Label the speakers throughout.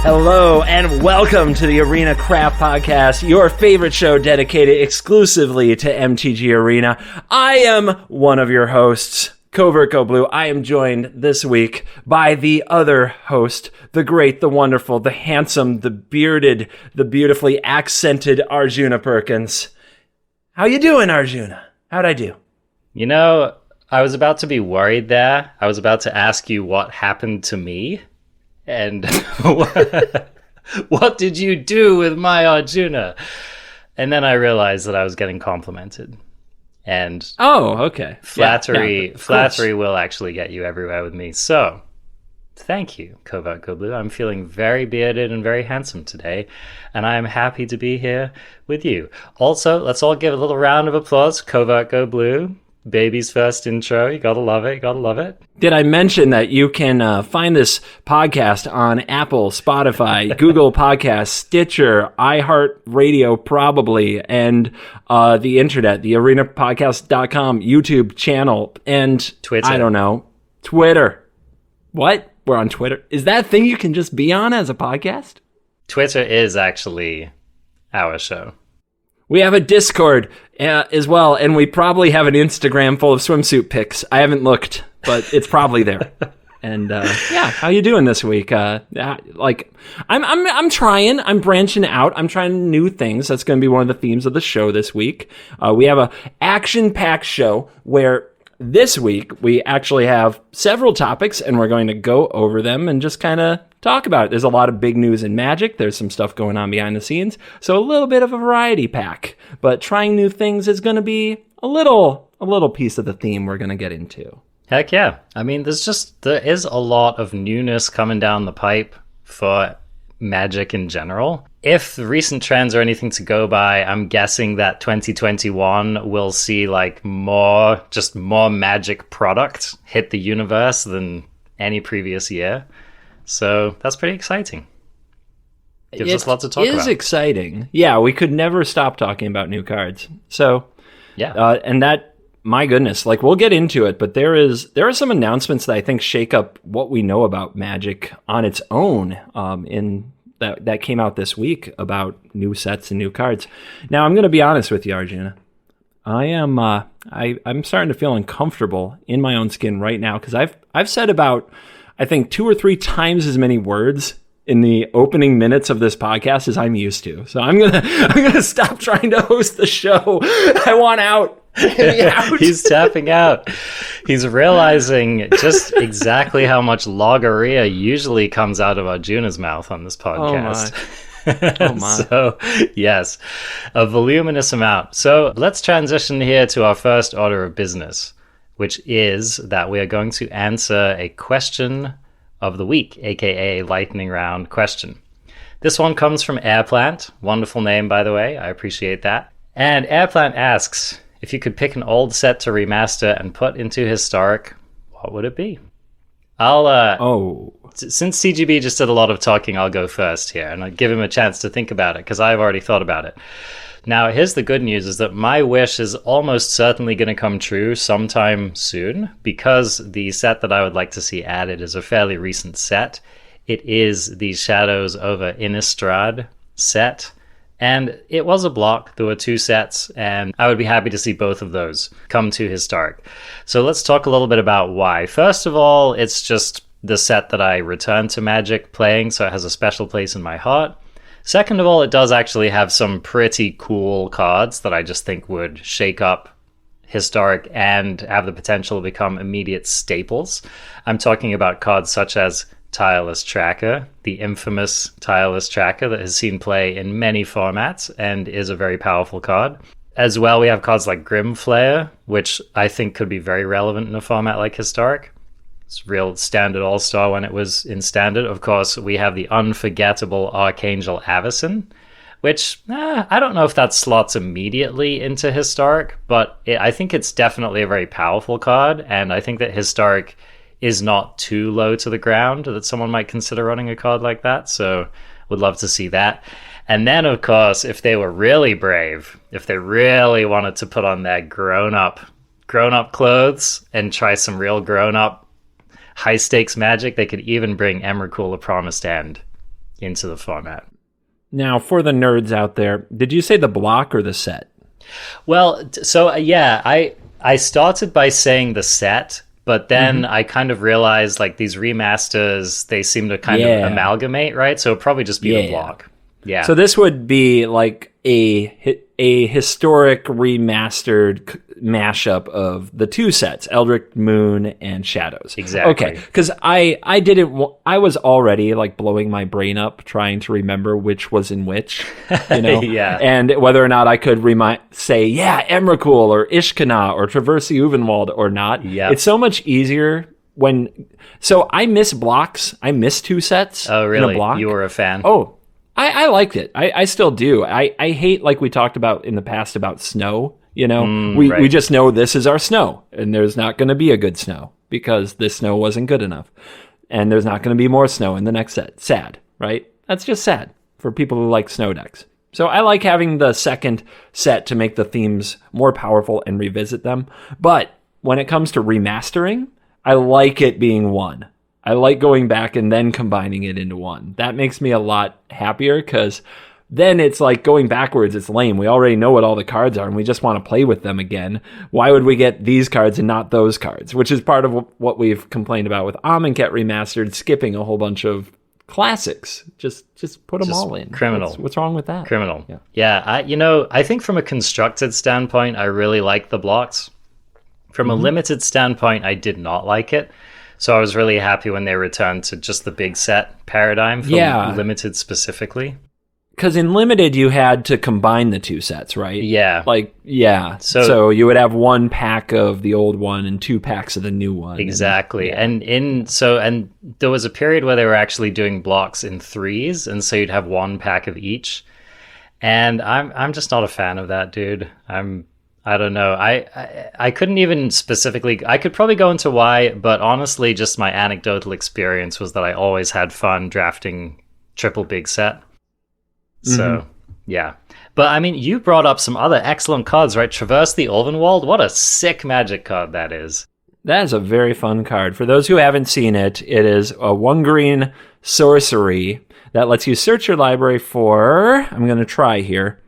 Speaker 1: Hello and welcome to the Arena Craft Podcast, your favorite show dedicated exclusively to MTG Arena. I am one of your hosts, Covert Go Blue. I am joined this week by the other host, the great, the wonderful, the handsome, the bearded, the beautifully accented Arjuna Perkins. How you doing, Arjuna? How'd I do?
Speaker 2: You know, I was about to be worried there. I was about to ask you what happened to me. And what did you do with my Arjuna? And then I realized that I was getting complimented. And
Speaker 1: okay.
Speaker 2: Flattery will actually get you everywhere with me. So, thank you, Covert Go Blue. I'm feeling very bearded and very handsome today, and I'm happy to be here with you. Also, let's all give a little round of applause. Covert Go Blue, baby's first intro. You gotta love it. You gotta love it.
Speaker 1: Did I mention that you can find this podcast on Apple, Spotify, Google Podcasts, Stitcher, iHeartRadio probably, and the internet, the arenapodcast.com YouTube channel, and
Speaker 2: Twitter.
Speaker 1: I don't know, Twitter. What? We're on Twitter. Is that a thing you can just be on as a podcast?
Speaker 2: Twitter is actually our show.
Speaker 1: We have a Discord as well, and we probably have an Instagram full of swimsuit pics. I haven't looked, but it's probably there. And yeah, how you doing this week? I'm trying. I'm branching out. I'm trying new things. That's going to be one of the themes of the show this week. We have a action-packed show where this week we actually have several topics, and we're going to go over them and just kind of talk about it. There's a lot of big news in Magic. There's some stuff going on behind the scenes. So a little bit of a variety pack. But trying new things is going to be a little piece of the theme we're going to get into.
Speaker 2: Heck yeah. I mean, there is a lot of newness coming down the pipe for Magic in general. If the recent trends are anything to go by, I'm guessing that 2021 will see like more Magic product hit the universe than any previous year. So that's pretty exciting. Gives us lots to talk about.
Speaker 1: It is exciting. Yeah, we could never stop talking about new cards. So,
Speaker 2: yeah.
Speaker 1: And that, my goodness, like we'll get into it, but there are some announcements that I think shake up what we know about Magic on its own that came out this week about new sets and new cards. Now, I'm going to be honest with you, Arjuna. I'm starting to feel uncomfortable in my own skin right now because I've said about, I think, 2 or 3 times as many words in the opening minutes of this podcast as I'm used to. So I'm gonna stop trying to host the show. I want out. Out.
Speaker 2: He's tapping out. He's realizing just exactly how much logorrhea usually comes out of Arjuna's mouth on this podcast.
Speaker 1: Oh my.
Speaker 2: So, yes, a voluminous amount. So let's transition here to our first order of business, which is that we are going to answer a question of the week, aka lightning round question. This one comes from Airplant. Wonderful name, by the way. I appreciate that. And Airplant asks, if you could pick an old set to remaster and put into historic, what would it be? Since CGB just did a lot of talking, I'll go first here, and I'll give him a chance to think about it, because I've already thought about it. Now, here's the good news, is that my wish is almost certainly going to come true sometime soon, because the set that I would like to see added is a fairly recent set. It is the Shadows over Innistrad set, and it was a block. There were 2 sets, and I would be happy to see both of those come to Historic. So let's talk a little bit about why. First of all, it's just the set that I returned to Magic playing, so it has a special place in my heart. Second of all, it does actually have some pretty cool cards that I just think would shake up Historic and have the potential to become immediate staples. I'm talking about cards such as Tireless Tracker, the infamous Tireless Tracker that has seen play in many formats and is a very powerful card. As well, we have cards like Grimflayer, which I think could be very relevant in a format like Historic. It's real standard all-star when it was in standard. Of course, we have the unforgettable Archangel Avacyn, which I don't know if that slots immediately into Historic, but I think it's definitely a very powerful card, and I think that Historic is not too low to the ground that someone might consider running a card like that, so would love to see that. And then, of course, if they were really brave, if they really wanted to put on their grown-up clothes and try some real grown-up high-stakes Magic, they could even bring Emrakul: The Promised End into the format.
Speaker 1: Now, for the nerds out there, did you say the block or the set?
Speaker 2: Well, so yeah, I started by saying the set, but then I kind of realized like these remasters, they seem to kind of amalgamate, right? So it'd probably just be the block. Yeah.
Speaker 1: So this would be like a historic remastered mashup of the two sets, Eldritch Moon and Shadows.
Speaker 2: Exactly.
Speaker 1: Okay, because I was already like blowing my brain up trying to remember which was in which, you know,
Speaker 2: Yeah.
Speaker 1: and whether or not I could say Emrakul or Ishkana or Traverse the Uvenwald or not.
Speaker 2: Yeah.
Speaker 1: It's so much easier so I miss blocks. I miss two sets.
Speaker 2: Oh, really?
Speaker 1: In a block.
Speaker 2: You were a fan?
Speaker 1: Oh. I liked it. I still do. I hate, like we talked about in the past about snow, you know? We just know this is our snow, and there's not going to be a good snow because this snow wasn't good enough. And there's not going to be more snow in the next set. Sad, right? That's just sad for people who like snow decks. So I like having the second set to make the themes more powerful and revisit them. But when it comes to remastering, I like it being one. I like going back and then combining it into one. That makes me a lot happier because then it's like going backwards. It's lame. We already know what all the cards are and we just want to play with them again. Why would we get these cards and not those cards? Which is part of what we've complained about with Amonkhet Remastered, skipping a whole bunch of classics. Just put them all in.
Speaker 2: Criminal.
Speaker 1: What's wrong with that?
Speaker 2: Criminal. Yeah. I think from a constructed standpoint, I really like the blocks. From a limited standpoint, I did not like it. So I was really happy when they returned to just the big set paradigm for limited specifically.
Speaker 1: Because in limited, you had to combine the two sets, right?
Speaker 2: Yeah.
Speaker 1: So you would have one pack of the old one and two packs of the new one.
Speaker 2: Exactly. And there was a period where they were actually doing blocks in threes, and so you'd have one pack of each. And I'm just not a fan of that, dude. I don't know. I couldn't even specifically... I could probably go into why, but honestly, just my anecdotal experience was that I always had fun drafting triple big set. So, yeah. But, I mean, you brought up some other excellent cards, right? Traverse the Ulvenwald. What a sick Magic card that is.
Speaker 1: That is a very fun card. For those who haven't seen it, it is a 1-green sorcery that lets you search your library for... I'm going to try here.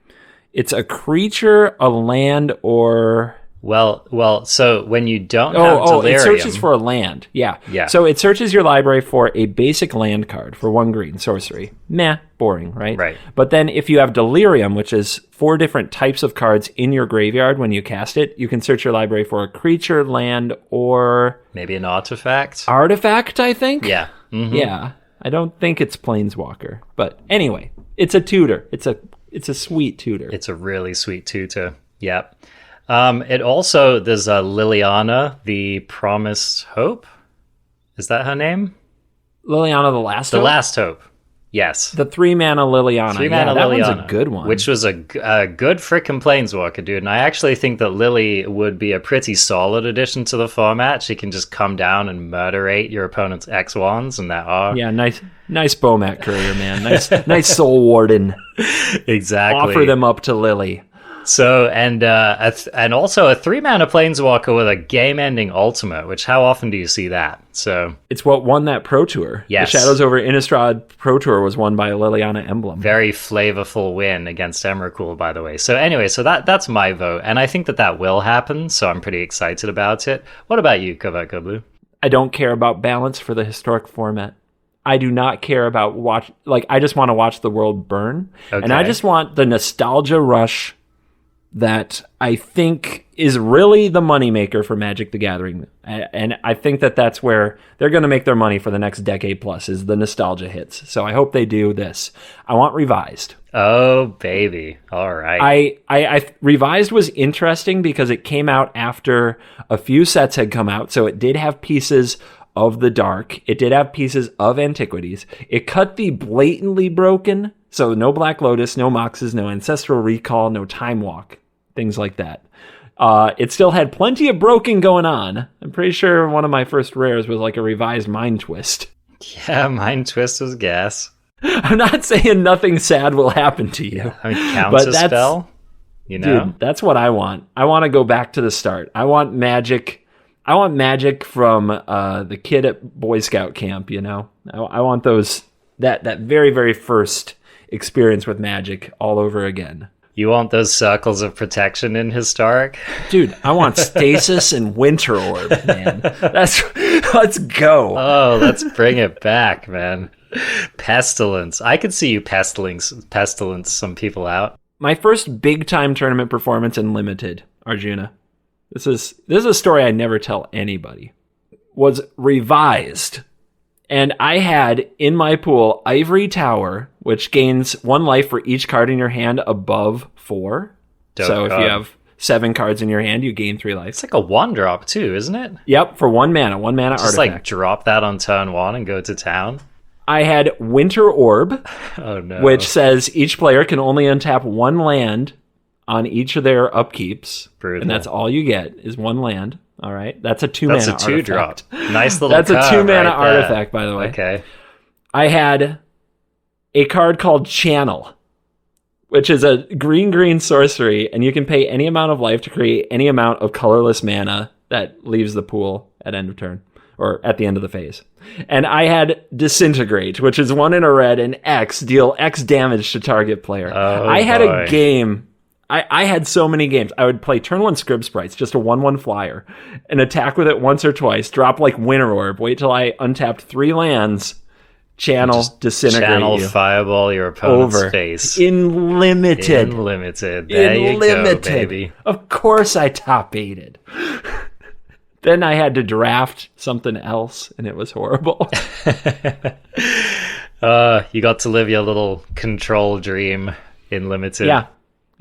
Speaker 1: It's a creature, a land, or...
Speaker 2: Well, so when you don't have Delirium...
Speaker 1: it searches for a land. Yeah. So it searches your library for a basic land card for 1 green sorcery. Meh, boring, right?
Speaker 2: Right.
Speaker 1: But then if you have Delirium, which is 4 different types of cards in your graveyard when you cast it, you can search your library for a creature, land, or...
Speaker 2: Maybe an artifact?
Speaker 1: Artifact, I think?
Speaker 2: Yeah. Mm-hmm.
Speaker 1: Yeah. I don't think it's Planeswalker. But anyway, it's a tutor. It's a sweet tutor.
Speaker 2: It's a really sweet tutor. Yep. It also, there's Liliana, the Promised Hope. Is that her name?
Speaker 1: Liliana the Last Hope?
Speaker 2: The Last Hope. Yes.
Speaker 1: The 3-mana Liliana.
Speaker 2: 3-mana
Speaker 1: that
Speaker 2: Liliana.
Speaker 1: One's a good one.
Speaker 2: Which was a good frickin' Planeswalker, dude. And I actually think that Lily would be a pretty solid addition to the format. She can just come down and murderate your opponent's X-Wands, and that are...
Speaker 1: Yeah, nice Bomat courier, man. Nice Soul Warden.
Speaker 2: Exactly.
Speaker 1: Offer them up to Lily.
Speaker 2: So, and also a 3-mana Planeswalker with a game-ending ultimate, which how often do you see that? So
Speaker 1: it's what won that Pro Tour.
Speaker 2: Yes.
Speaker 1: The Shadows over Innistrad Pro Tour was won by a Liliana emblem.
Speaker 2: Very flavorful win against Emrakul, by the way. So anyway, that's my vote, and I think that will happen, so I'm pretty excited about it. What about you, Covert Blue?
Speaker 1: I don't care about balance for the historic format. I do not care about I just want to watch the world burn. Okay. And I just want the nostalgia rush that I think is really the moneymaker for Magic the Gathering. And I think that's where they're going to make their money for the next decade plus, is the nostalgia hits. So I hope they do this. I want Revised.
Speaker 2: Oh, baby. All right.
Speaker 1: I Revised was interesting because it came out after a few sets had come out. So it did have pieces of the Dark. It did have pieces of Antiquities. It cut the blatantly broken. So no Black Lotus, no Moxes, no Ancestral Recall, no Time Walk, things like that. It still had plenty of broken going on. I'm pretty sure one of my first rares was like a revised Mind Twist.
Speaker 2: Yeah, Mind Twist was gas.
Speaker 1: I'm not saying nothing sad will happen to you.
Speaker 2: I mean, Counterspell, you know? Dude,
Speaker 1: that's what I want. I want to go back to the start. I want magic. I want magic from the kid at Boy Scout camp, you know? I want those that very, very first experience with Magic all over again.
Speaker 2: You want those circles of protection in Historic?
Speaker 1: Dude, I want Stasis and Winter Orb, man. Let's go.
Speaker 2: Oh, let's bring it back, man. Pestilence. I could see you pestilence some people out.
Speaker 1: My first big time tournament performance in Limited, Arjuna. This is a story I never tell anybody. Was Revised. And I had in my pool Ivory Tower, which gains 1 life for each card in your hand above 4. So if you have 7 cards in your hand, you gain 3 life.
Speaker 2: It's like a 1-drop too, isn't it?
Speaker 1: Yep, for 1 mana
Speaker 2: Just
Speaker 1: artifact.
Speaker 2: like drop that on turn 1 and go to town.
Speaker 1: I had Winter Orb,
Speaker 2: Oh no.
Speaker 1: which says each player can only untap 1 land on each of their upkeeps.
Speaker 2: Brutal.
Speaker 1: And that's all you get is 1 land. All right, that's a 2 mana
Speaker 2: That's a 2-drop.
Speaker 1: artifact.
Speaker 2: Nice little
Speaker 1: That's a
Speaker 2: curve
Speaker 1: 2 mana
Speaker 2: right there.
Speaker 1: artifact, by the way.
Speaker 2: Okay.
Speaker 1: I had a card called Channel, which is a green sorcery, and you can pay any amount of life to create any amount of colorless mana that leaves the pool at end of turn, or at the end of the phase. And I had Disintegrate, which is 1 in a red, and X, deal X damage to target player. I had
Speaker 2: boy.
Speaker 1: a game. I had so many games. I would play turn 1 Scrib Sprites, just a 1/1 flyer, and attack with it once or twice, drop like Winter Orb, wait till I untapped 3 lands, channel, disintegrate
Speaker 2: Channel
Speaker 1: you.
Speaker 2: Fireball your opponent's
Speaker 1: Over.
Speaker 2: face.
Speaker 1: In Limited.
Speaker 2: There you go, baby.
Speaker 1: Of course I top 8'd. Then I had to draft something else, and it was horrible.
Speaker 2: You got to live your little control dream in Limited.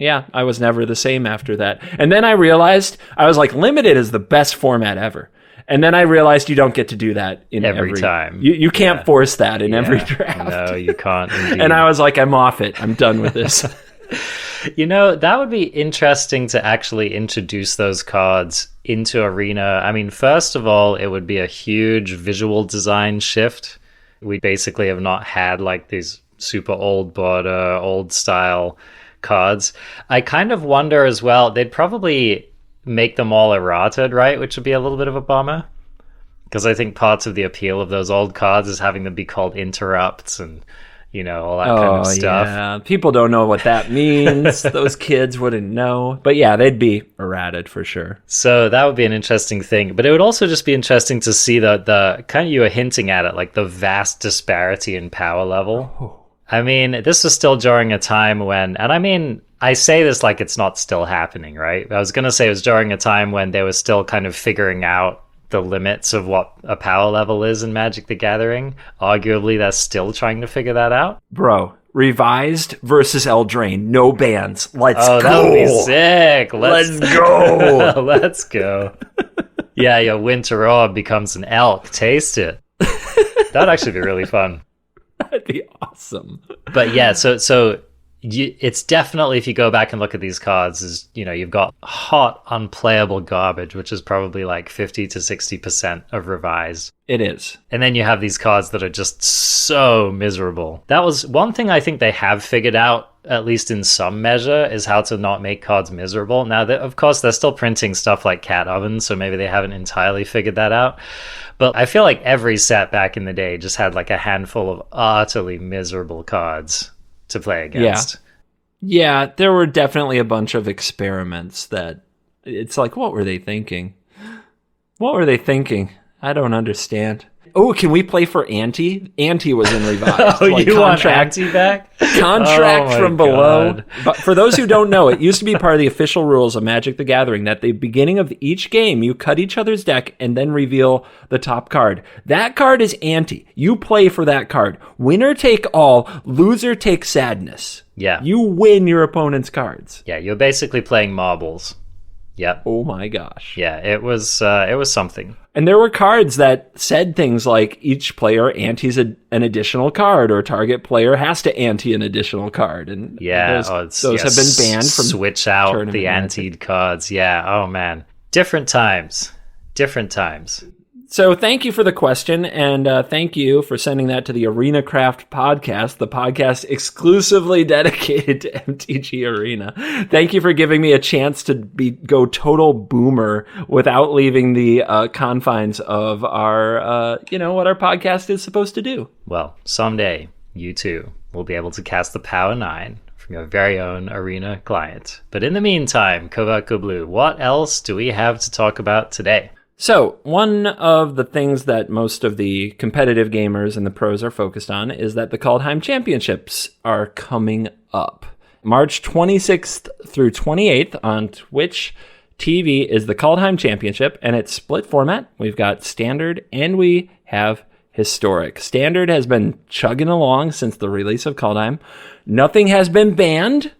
Speaker 1: Yeah, I was never the same after that. And then I realized, I was like, Limited is the best format ever. And then I realized you don't get to do that in
Speaker 2: Every time.
Speaker 1: You can't force that in every draft.
Speaker 2: No, you can't. Indeed.
Speaker 1: And I was like, I'm off it. I'm done with this.
Speaker 2: You know, that would be interesting to actually introduce those cards into Arena. I mean, first of all, it would be a huge visual design shift. We basically have not had like these super old border, old style cards. I kind of wonder as well, they'd probably make them all errated, right? Which would be a little bit of a bummer. Because I think parts of the appeal of those old cards is having them be called interrupts and, you know, all that kind of stuff.
Speaker 1: Yeah. People don't know what that means. Those kids wouldn't know. But yeah, they'd be errated for sure.
Speaker 2: So that would be an interesting thing. But it would also just be interesting to see the kind of, you were hinting at it, like the vast disparity in power level.
Speaker 1: Oh.
Speaker 2: I mean, this was still during a time when, and I mean, I say this like it's not still happening, right? I was going to say it was during a time when they were still kind of figuring out the limits of what a power level is in Magic the Gathering. Arguably, they're still trying to figure that out.
Speaker 1: Bro, Revised versus Eldraine. No bans. Let's go.
Speaker 2: Oh, that would be sick. Let's
Speaker 1: go.
Speaker 2: Let's go. Yeah, your Winter Orb becomes an elk. Taste it. That'd actually be really fun.
Speaker 1: That'd be awesome.
Speaker 2: But yeah, so it's definitely, if you go back and look at these cards, is, you know, you've got hot, unplayable garbage, which is probably like 50 to 60% of Revised.
Speaker 1: It is.
Speaker 2: And then you have these cards that are just so miserable. That was one thing I think they have figured out, at least in some measure, is how to not make cards miserable. Now, of course, they're still printing stuff like Cat Oven, so maybe they haven't entirely figured that out. But I feel like every set back in the day just had like a handful of utterly miserable cards to play against.
Speaker 1: Yeah, there were definitely a bunch of experiments that it's like, what were they thinking? What were they thinking? I don't understand. Oh, can we play for Ante? Ante was in Revised.
Speaker 2: Oh, like you want Ante back?
Speaker 1: Contract
Speaker 2: Oh
Speaker 1: from
Speaker 2: my
Speaker 1: below.
Speaker 2: God.
Speaker 1: But for those who don't know, it used to be part of the official rules of Magic the Gathering that at the beginning of each game, you cut each other's deck and then reveal the top card. That card is Ante. You play for that card. Winner take all, loser take sadness.
Speaker 2: Yeah.
Speaker 1: You win your opponent's cards.
Speaker 2: Yeah, you're basically playing marbles. Yep.
Speaker 1: Oh my gosh.
Speaker 2: Yeah, it was something.
Speaker 1: And there were cards that said things like each player antes an additional card, or target player has to ante an additional card. And
Speaker 2: yeah,
Speaker 1: those have been banned from
Speaker 2: switch out
Speaker 1: tournament
Speaker 2: the anteed cards. Yeah. Oh man, different times. So
Speaker 1: thank you for the question, and thank you for sending that to the Arena Craft podcast, the podcast exclusively dedicated to MTG Arena. Thank you for giving me a chance to go total boomer without leaving the confines of our, what our podcast is supposed to do.
Speaker 2: Well, someday you too will be able to cast the Power 9 from your very own arena client. But in the meantime, Kovaku Blue, what else do we have to talk about today?
Speaker 1: So, one of the things that most of the competitive gamers and the pros are focused on is that the Kaldheim Championships are coming up. March 26th through 28th on Twitch TV is the Kaldheim Championship, and it's split format. We've got Standard, and we have Historic. Standard has been chugging along since the release of Kaldheim. Nothing has been banned.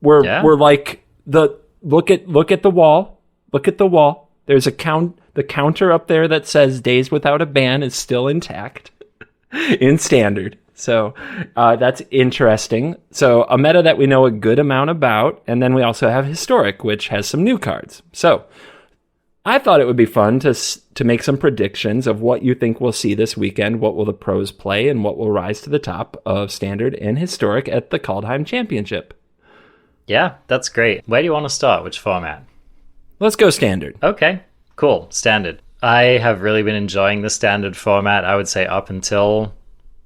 Speaker 1: We're like, look at the wall. Look at the wall. There's the counter up there that says days without a ban is still intact in Standard. So that's interesting. So a meta that we know a good amount about. And then we also have Historic, which has some new cards. So I thought it would be fun to make some predictions of what you think we'll see this weekend. What will the pros play and what will rise to the top of Standard and Historic at the Kaldheim Championship?
Speaker 2: Yeah, that's great. Where do you want to start? Which format?
Speaker 1: Let's go Standard.
Speaker 2: Okay, cool. Standard. I have really been enjoying the Standard format, I would say up until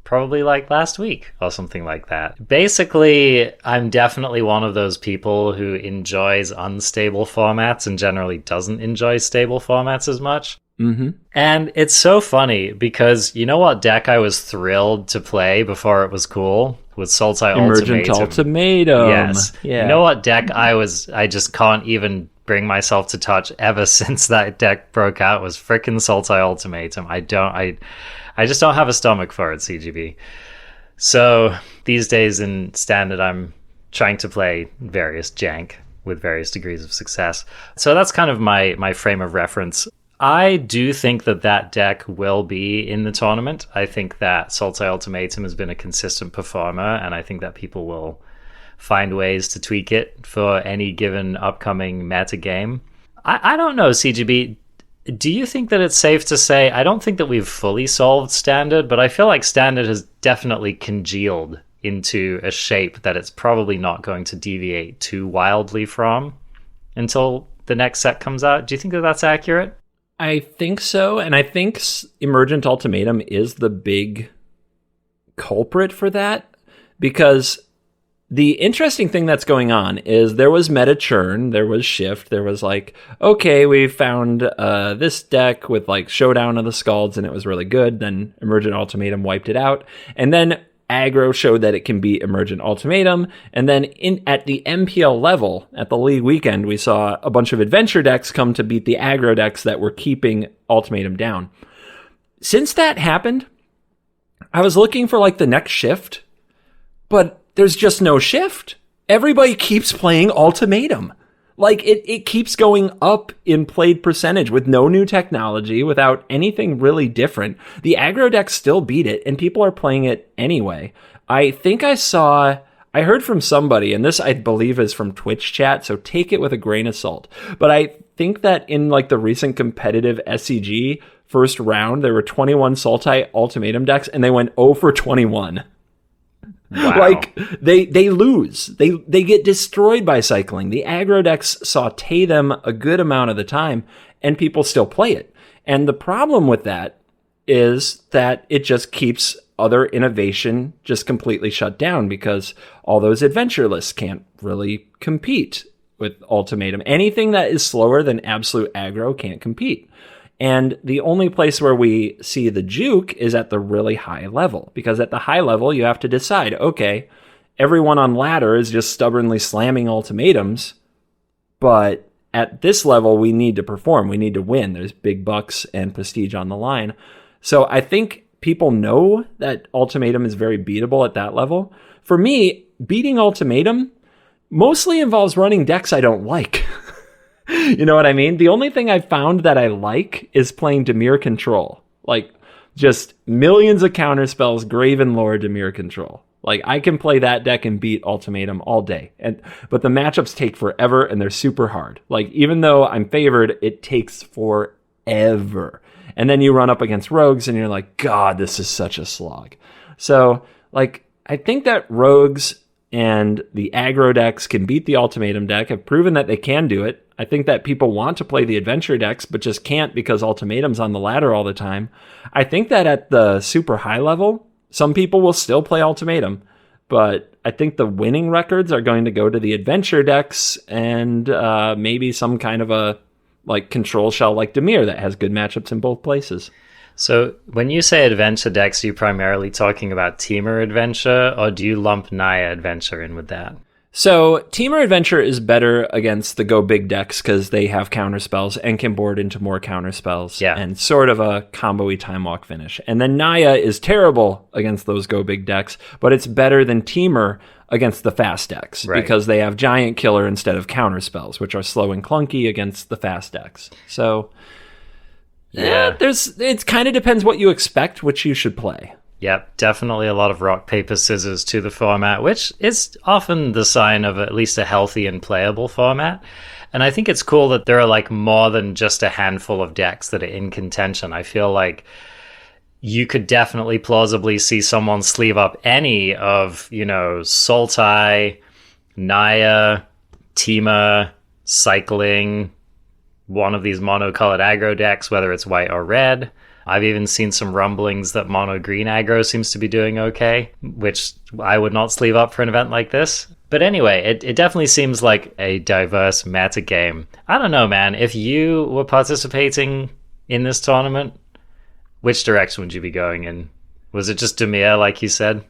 Speaker 2: probably like last week or something like that. Basically, I'm definitely one of those people who enjoys unstable formats and generally doesn't enjoy stable formats as much.
Speaker 1: Mm-hmm.
Speaker 2: And it's so funny because you know what deck I was thrilled to play before it was cool? With Sultai
Speaker 1: Emergent Ultimatum.
Speaker 2: Yes.
Speaker 1: Yeah.
Speaker 2: You know what deck I just can't even bring myself to touch ever since that deck broke out was frickin' Sultai Ultimatum. I just don't have a stomach for it, CGB. So these days in Standard, I'm trying to play various jank with various degrees of success. So that's kind of my frame of reference. I do think that deck will be in the tournament. I think that Sultai Ultimatum has been a consistent performer, and I think that people will find ways to tweak it for any given upcoming meta game. I don't know, CGB. Do you think that it's safe to say, I don't think that we've fully solved Standard, but I feel like Standard has definitely congealed into a shape that it's probably not going to deviate too wildly from until the next set comes out? Do you think that that's accurate?
Speaker 1: I think so, and I think Emergent Ultimatum is the big culprit for that, because the interesting thing that's going on is there was meta churn, there was shift, there was like, okay, we found this deck with like Showdown of the Scalds and it was really good, then Emergent Ultimatum wiped it out, and then aggro showed that it can beat Emergent Ultimatum, and then at the MPL level, at the league weekend, we saw a bunch of adventure decks come to beat the aggro decks that were keeping Ultimatum down. Since that happened, I was looking for like the next shift, but there's just no shift. Everybody keeps playing Ultimatum. Like, it keeps going up in played percentage with no new technology, without anything really different. The aggro decks still beat it, and people are playing it anyway. I think I heard from somebody, and this I believe is from Twitch chat, so take it with a grain of salt. But I think that in like the recent competitive SCG first round, there were 21 Sultai Ultimatum decks, and they went 0 for 21.
Speaker 2: Wow.
Speaker 1: Like, they lose. They get destroyed by cycling. The aggro decks saute them a good amount of the time, and people still play it. And the problem with that is that it just keeps other innovation just completely shut down, because all those adventure lists can't really compete with Ultimatum. Anything that is slower than absolute aggro can't compete. And the only place where we see the juke is at the really high level, because at the high level, you have to decide, okay, everyone on ladder is just stubbornly slamming ultimatums, but at this level, we need to perform. We need to win. There's big bucks and prestige on the line. So I think people know that Ultimatum is very beatable at that level. For me, beating Ultimatum mostly involves running decks I don't like. You know what I mean? The only thing I've found that I like is playing Dimir Control. Like, just millions of counter spells, Graven Lore, Dimir Control. Like, I can play that deck and beat Ultimatum all day. But the matchups take forever, and they're super hard. Like, even though I'm favored, it takes forever. And then you run up against rogues, and you're like, God, this is such a slog. So, like, I think that rogues and the aggro decks can beat the Ultimatum deck. Have proven that they can do it. I think that people want to play the adventure decks, but just can't because Ultimatum's on the ladder all the time. I think that at the super high level, Some people will still play Ultimatum, but I think the winning records are going to go to the adventure decks and maybe some kind of a like control shell like Dimir that has good matchups in both places.
Speaker 2: So when you say adventure decks, are you primarily talking about Temur Adventure, or do you lump Naya Adventure in with that?
Speaker 1: So Temur Adventure is better against the go big decks because they have counter spells and can board into more counter spells.
Speaker 2: Yeah.
Speaker 1: And sort of a combo-y time walk finish. And then Naya is terrible against those go big decks, but it's better than Temur against the fast decks because they have Giant Killer instead of counter spells, which are slow and clunky against the fast decks. So it kind of depends what you expect, which you should play.
Speaker 2: Yep, definitely a lot of rock, paper, scissors to the format, which is often the sign of at least a healthy and playable format. And I think it's cool that there are like more than just a handful of decks that are in contention. I feel like you could definitely plausibly see someone sleeve up any of, Sultai, Naya, Temur, Cycling, one of these monocolored aggro decks, whether it's white or red. I've even seen some rumblings that mono green aggro seems to be doing okay, which I would not sleeve up for an event like this. But anyway, it definitely seems like a diverse meta game. I don't know, man. If you were participating in this tournament, which direction would you be going in? Was it just Dimir, like you said?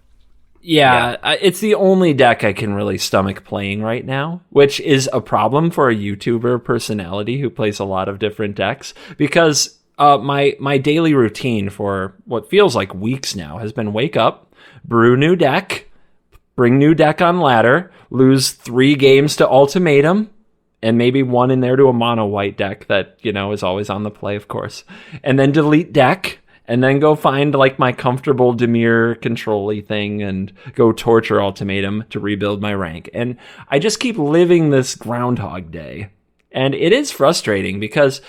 Speaker 1: Yeah, it's the only deck I can really stomach playing right now, which is a problem for a YouTuber personality who plays a lot of different decks, because my daily routine for what feels like weeks now has been wake up, brew new deck, bring new deck on ladder, lose 3 games to Ultimatum, and maybe 1 in there to a mono white deck that, is always on the play, of course, and then delete deck, and then go find like my comfortable Dimir control-y thing and go torture Ultimatum to rebuild my rank. And I just keep living this Groundhog Day. And it is frustrating because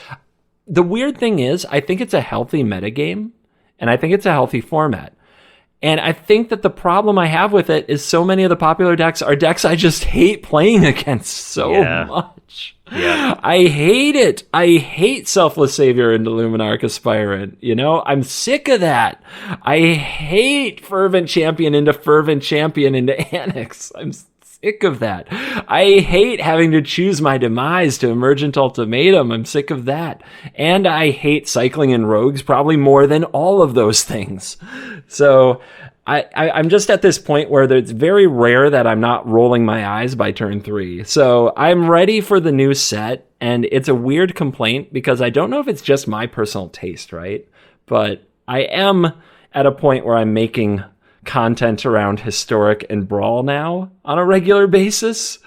Speaker 1: the weird thing is, I think it's a healthy metagame, and I think it's a healthy format. And I think that the problem I have with it is so many of the popular decks are decks I just hate playing against so much.
Speaker 2: Yeah.
Speaker 1: I hate it. I hate Selfless Savior into Luminarch Aspirant. I'm sick of that. I hate Fervent Champion into Annex. I'm sick of that. I hate having to choose my demise to Emergent Ultimatum. I'm sick of that. And I hate cycling in rogues probably more than all of those things. So I'm just at this point where it's very rare that I'm not rolling my eyes by turn 3. So I'm ready for the new set. And it's a weird complaint because I don't know if it's just my personal taste, right? But I am at a point where I'm making content around Historic and Brawl now on a regular basis,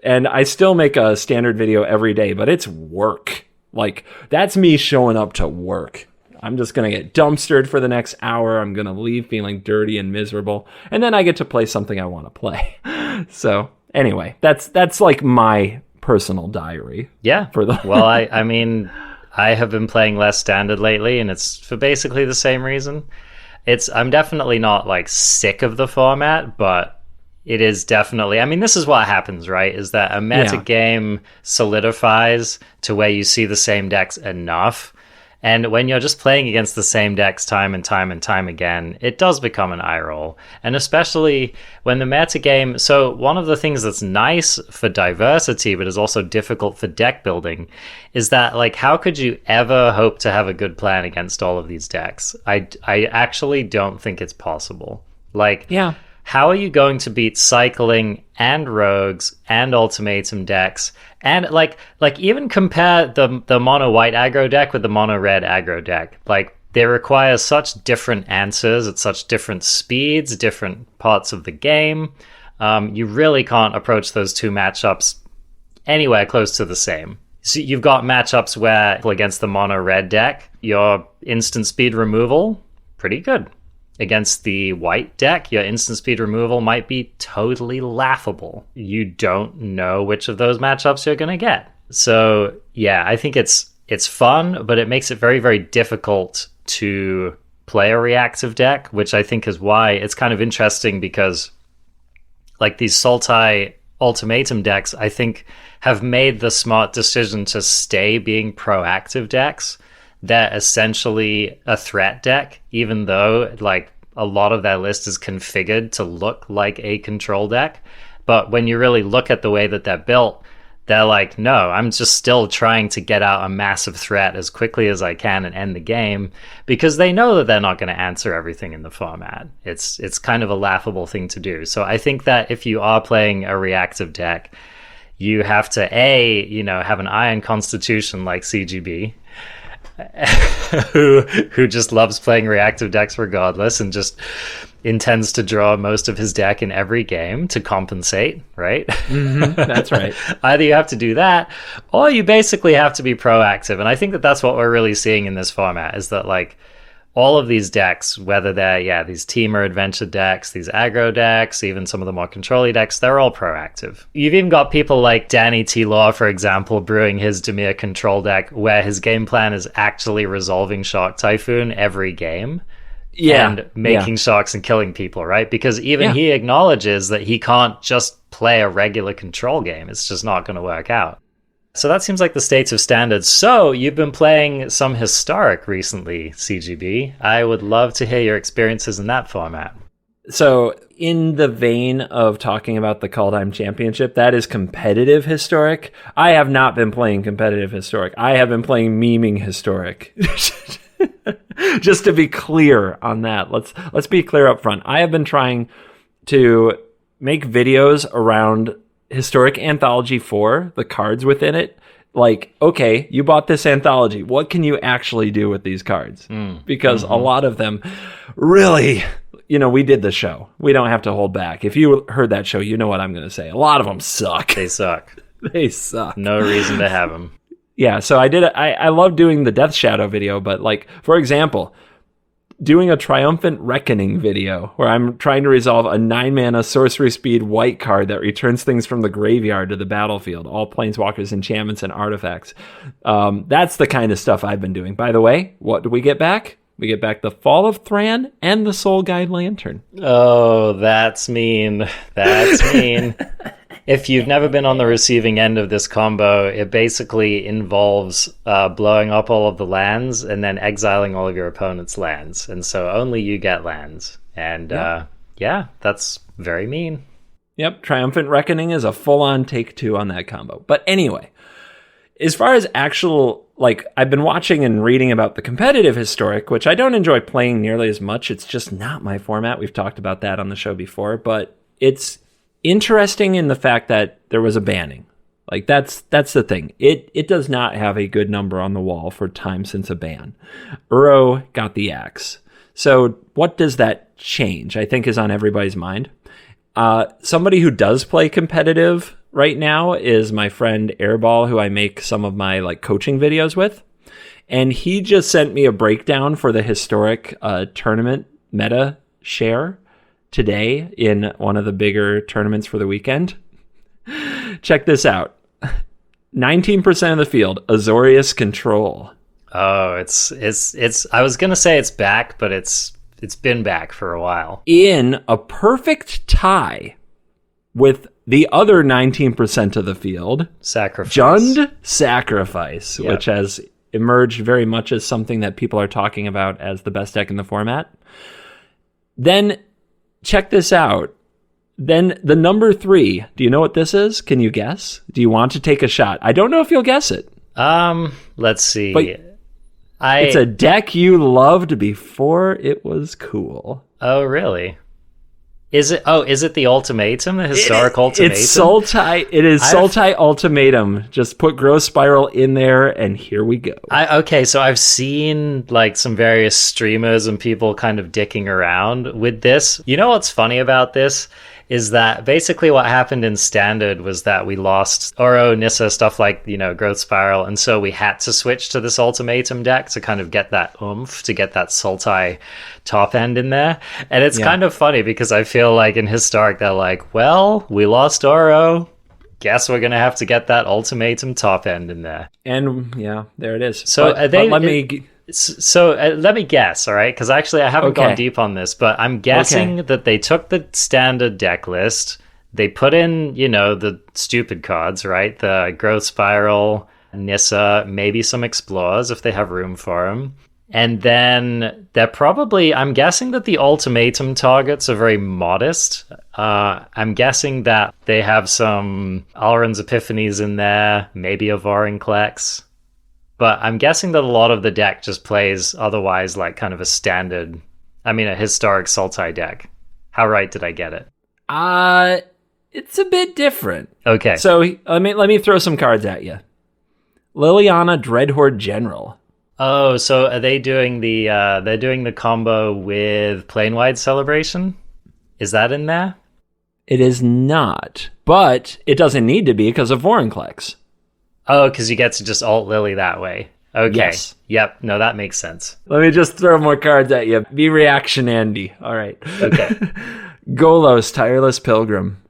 Speaker 1: and I still make a standard video every day, but it's work. Like, that's me showing up to work. I'm just gonna get dumpstered for the next hour. I'm gonna leave feeling dirty and miserable, and then I get to play something I want to play. So anyway, that's like my personal diary.
Speaker 2: Yeah. Well, I mean, I have been playing less standard lately, and it's for basically the same reason. I'm definitely not like sick of the format, but it is definitely, I mean, this is what happens, right? Is that a meta game solidifies to where you see the same decks enough. And when you're just playing against the same decks time and time and time again, it does become an eye roll. And especially when the meta game, so one of the things that's nice for diversity, but is also difficult for deck building, is that like, how could you ever hope to have a good plan against all of these decks? I actually don't think it's possible. Like, how are you going to beat cycling and rogues and ultimatum decks? And like even compare the mono white aggro deck with the mono red aggro deck. Like, they require such different answers at such different speeds, different parts of the game. You really can't approach those two matchups anywhere close to the same. So you've got matchups where against the mono red deck, your instant speed removal, pretty good. Against the white deck, your instant speed removal might be totally laughable. You don't know which of those matchups you're going to get. So, yeah, I think it's fun, but it makes it very, very difficult to play a reactive deck, which I think is why it's kind of interesting because like these Sultai Ultimatum decks, I think, have made the smart decision to stay being proactive decks. They're essentially a threat deck, even though like a lot of their list is configured to look like a control deck. But when you really look at the way that they're built, they're like, no, I'm just still trying to get out a massive threat as quickly as I can and end the game, because they know that they're not going to answer everything in the format. It's kind of a laughable thing to do. So I think that if you are playing a reactive deck, you have to, have an iron constitution like CGB, who just loves playing reactive decks regardless and just intends to draw most of his deck in every game to compensate, right?
Speaker 1: Mm-hmm, that's right.
Speaker 2: Either you have to do that, or you basically have to be proactive. And I think that that's what we're really seeing in this format, is that like all of these decks, whether they're, these team or adventure decks, these aggro decks, even some of the more control-y decks, they're all proactive. You've even got people like Danny T. Law, for example, brewing his Dimir control deck, where his game plan is actually resolving Shark Typhoon every game. And making sharks and killing people, right? Because even he acknowledges that he can't just play a regular control game. It's just not going to work out. So that seems like the states of standards. So you've been playing some historic recently, CGB. I would love to hear your experiences in that format.
Speaker 1: So in the vein of talking about the Kaldheim Championship, that is competitive historic. I have not been playing competitive historic. I have been playing meming historic. Just to be clear on that, let's be clear up front. I have been trying to make videos around Historic Anthology 4, the cards within it. Like, okay, you bought this anthology. What can you actually do with these cards? Because a lot of them really, we did the show. We don't have to hold back. If you heard that show, you know what I'm going to say. A lot of them suck.
Speaker 2: They suck.
Speaker 1: They suck.
Speaker 2: No reason to have them.
Speaker 1: Yeah, so I love doing the Death Shadow video, but like, for example, doing a Triumphant Reckoning video where I'm trying to resolve a 9-mana sorcery speed white card that returns things from the graveyard to the battlefield, all planeswalkers, enchantments, and artifacts. That's the kind of stuff I've been doing. By the way, what do we get back? We get back the Fall of Thran and the Soul Guide Lantern.
Speaker 2: Oh, that's mean. That's mean. If you've never been on the receiving end of this combo, it basically involves blowing up all of the lands and then exiling all of your opponent's lands. And so only you get lands. And that's very mean.
Speaker 1: Yep, Triumphant Reckoning is a full-on take two on that combo. But anyway, as far as actual, I've been watching and reading about the competitive historic, which I don't enjoy playing nearly as much. It's just not my format. We've talked about that on the show before, but it's interesting in the fact that there was a banning. That's the thing. It does not have a good number on the wall for time since a ban. Uro got the axe. So what does that change, I think, is on everybody's mind. Somebody who does play competitive right now is my friend Airball, who I make some of my coaching videos with. And he just sent me a breakdown for the historic tournament meta share today in one of the bigger tournaments for the weekend. Check this out. 19% of the field, Azorius control.
Speaker 2: Oh, it's I was going to say it's back, but it's been back for a while.
Speaker 1: In a perfect tie with the other 19% of the field,
Speaker 2: Sacrifice.
Speaker 1: Jund Sacrifice,
Speaker 2: Yep.
Speaker 1: which has emerged very much as something that people are talking about as the best deck in the format. Then check this out. Then the number 3. Do you know what this is? Can you guess? Do you want to take a shot? I don't know if you'll guess it.
Speaker 2: Let's see.
Speaker 1: But it's a deck you loved before it was cool.
Speaker 2: Oh, really? Is it the Ultimatum, the historic Ultimatum?
Speaker 1: It's Sultai. It is Sultai Ultimatum. Just put Growth Spiral in there, and here we go.
Speaker 2: So I've seen some various streamers and people kind of dicking around with this. You know what's funny about this is that basically what happened in Standard was that we lost Oro, Nissa, stuff like, Growth Spiral, and so we had to switch to this Ultimatum deck to kind of get that oomph, to get that Sultai top end in there. And it's kind of funny because I feel like in Historic they're like, well, we lost Oro, guess we're going to have to get that Ultimatum top end in there.
Speaker 1: And there it is.
Speaker 2: So let me guess, all right? Because actually I haven't gone deep on this, but I'm guessing that they took the standard deck list, they put in, the stupid cards, right? The Growth Spiral, Nissa, maybe some Explorers if they have room for them. And then they're probably, I'm guessing that the ultimatum targets are very modest. I'm guessing that they have some Alrund's Epiphanies in there, maybe a Vorinclex. But I'm guessing that a lot of the deck just plays otherwise like kind of a standard, a historic Sultai deck. How right did I get it?
Speaker 1: It's a bit different.
Speaker 2: Okay.
Speaker 1: So let me throw some cards at you. Liliana Dreadhorde General.
Speaker 2: Oh, so are they doing they're doing the combo with Planewide Celebration? Is that in there?
Speaker 1: It is not, but it doesn't need to be because of Vorinclex.
Speaker 2: Oh, because you get to just alt Lily that way. Okay.
Speaker 1: Yes.
Speaker 2: Yep. No, that makes sense.
Speaker 1: Let me just throw more cards at you. Be reaction, Andy. All right.
Speaker 2: Okay.
Speaker 1: Golos, Tireless Pilgrim.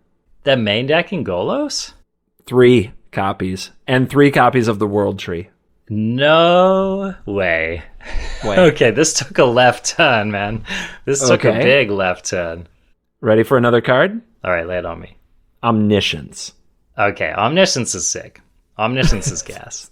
Speaker 2: The main deck in Golos?
Speaker 1: 3 copies. And 3 copies of the World Tree.
Speaker 2: No way. Okay, this took a left turn, man. This took a big left turn.
Speaker 1: Ready for another card?
Speaker 2: All right, lay it on me.
Speaker 1: Omniscience.
Speaker 2: Okay, Omniscience is sick. Omniscience is gas.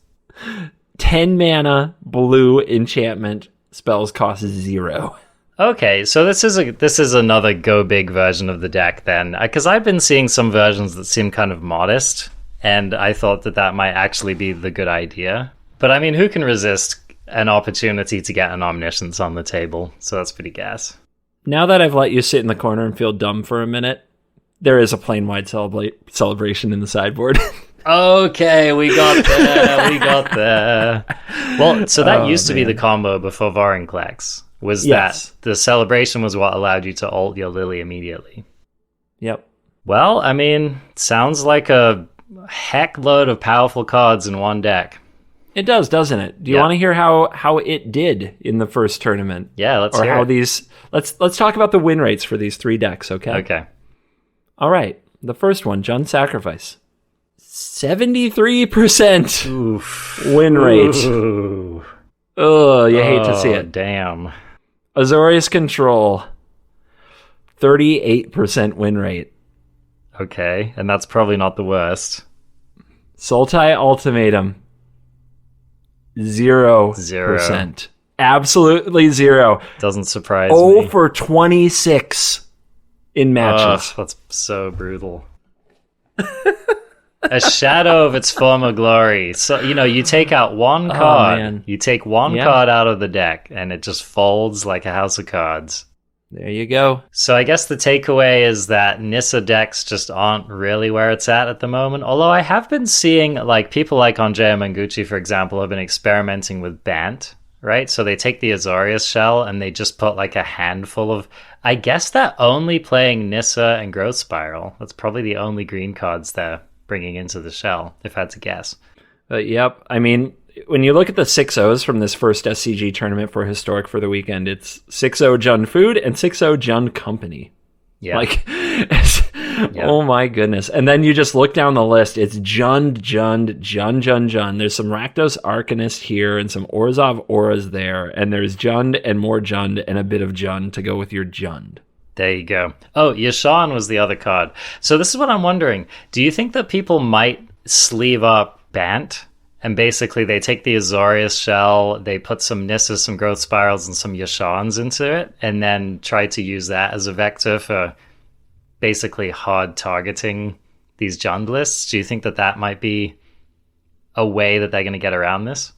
Speaker 1: 10 mana, blue enchantment. Spells cost 0.
Speaker 2: Okay, so this is another go big version of the deck then, because I've been seeing some versions that seem kind of modest, and I thought that might actually be the good idea. But who can resist an opportunity to get an Omniscience on the table? So that's pretty gas.
Speaker 1: Now that I've let you sit in the corner and feel dumb for a minute, there is a Planewide celebration in the sideboard.
Speaker 2: Okay, we got there. Well, so that used to be the combo before Vorinclex. That the celebration was what allowed you to ult your Lily immediately.
Speaker 1: Yep.
Speaker 2: Well, sounds like a heck load of powerful cards in one deck.
Speaker 1: It does, doesn't it? Do you want to hear how it did in the first tournament?
Speaker 2: Yeah, let's hear it.
Speaker 1: Let's talk about the win rates for these 3 decks, okay?
Speaker 2: Okay.
Speaker 1: All right. The first one, Jund Sacrifice. 73% win rate.
Speaker 2: Ooh.
Speaker 1: Oh, you hate to see it.
Speaker 2: Damn.
Speaker 1: Azorius Control. 38% win rate.
Speaker 2: Okay, and that's probably not the worst.
Speaker 1: Sultai Ultimatum. 0%. Absolutely 0.
Speaker 2: Doesn't surprise me.
Speaker 1: For 26 in matches.
Speaker 2: That's so brutal. A shadow of its former glory. So, you take out one card.
Speaker 1: Man.
Speaker 2: You take one card out of the deck, and it just folds like a house of cards.
Speaker 1: There you go.
Speaker 2: So I guess the takeaway is that Nissa decks just aren't really where it's at the moment. Although I have been seeing, people like Andrea Mangucci, for example, have been experimenting with Bant, right? So they take the Azorius shell and they just put a handful of... I guess they're only playing Nissa and Growth Spiral. That's probably the only green cards they're bringing into the shell, if I had to guess.
Speaker 1: Yep. When you look at the 6-0s from this first SCG tournament for Historic for the weekend, it's 6-0 Jund Food and 6-0 Jund Company.
Speaker 2: Yeah.
Speaker 1: Oh my goodness. And then you just look down the list. It's Jund. There's some Rakdos Arcanist here and some Orzhov Auras there. And there's Jund and more Jund and a bit of Jund to go with your Jund.
Speaker 2: There you go. Oh, Yashan was the other card. So this is what I'm wondering. Do you think that people might sleeve up Bant? And basically they take the Azorius shell, they put some Nissa, some Growth Spirals, and some Yashans into it, and then try to use that as a vector for basically hard targeting these Jund lists? Do you think that might be a way that they're going to get around this?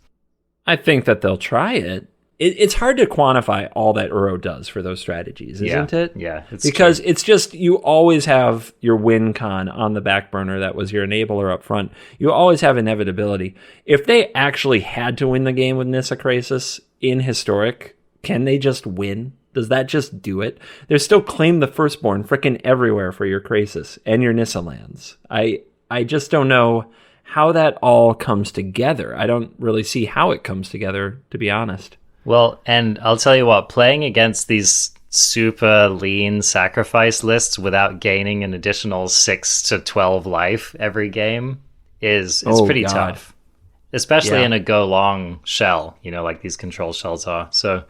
Speaker 1: I think that they'll try it. It's hard to quantify all that Uro does for those strategies, isn't it?
Speaker 2: Yeah,
Speaker 1: because true. It's just you always have your win con on the back burner. That was your enabler up front. You always have inevitability. If they actually had to win the game with Nissa Crisis in Historic, can they just win? Does that just do it? There's still Claim the Firstborn frickin' everywhere for your Crisis and your Nissa lands. I just don't know how that all comes together. I don't really see how it comes together, to be honest.
Speaker 2: Well, and I'll tell you what, playing against these super lean sacrifice lists without gaining an additional 6 to 12 life every game is pretty tough. Especially in a go long shell, like these control shells are. So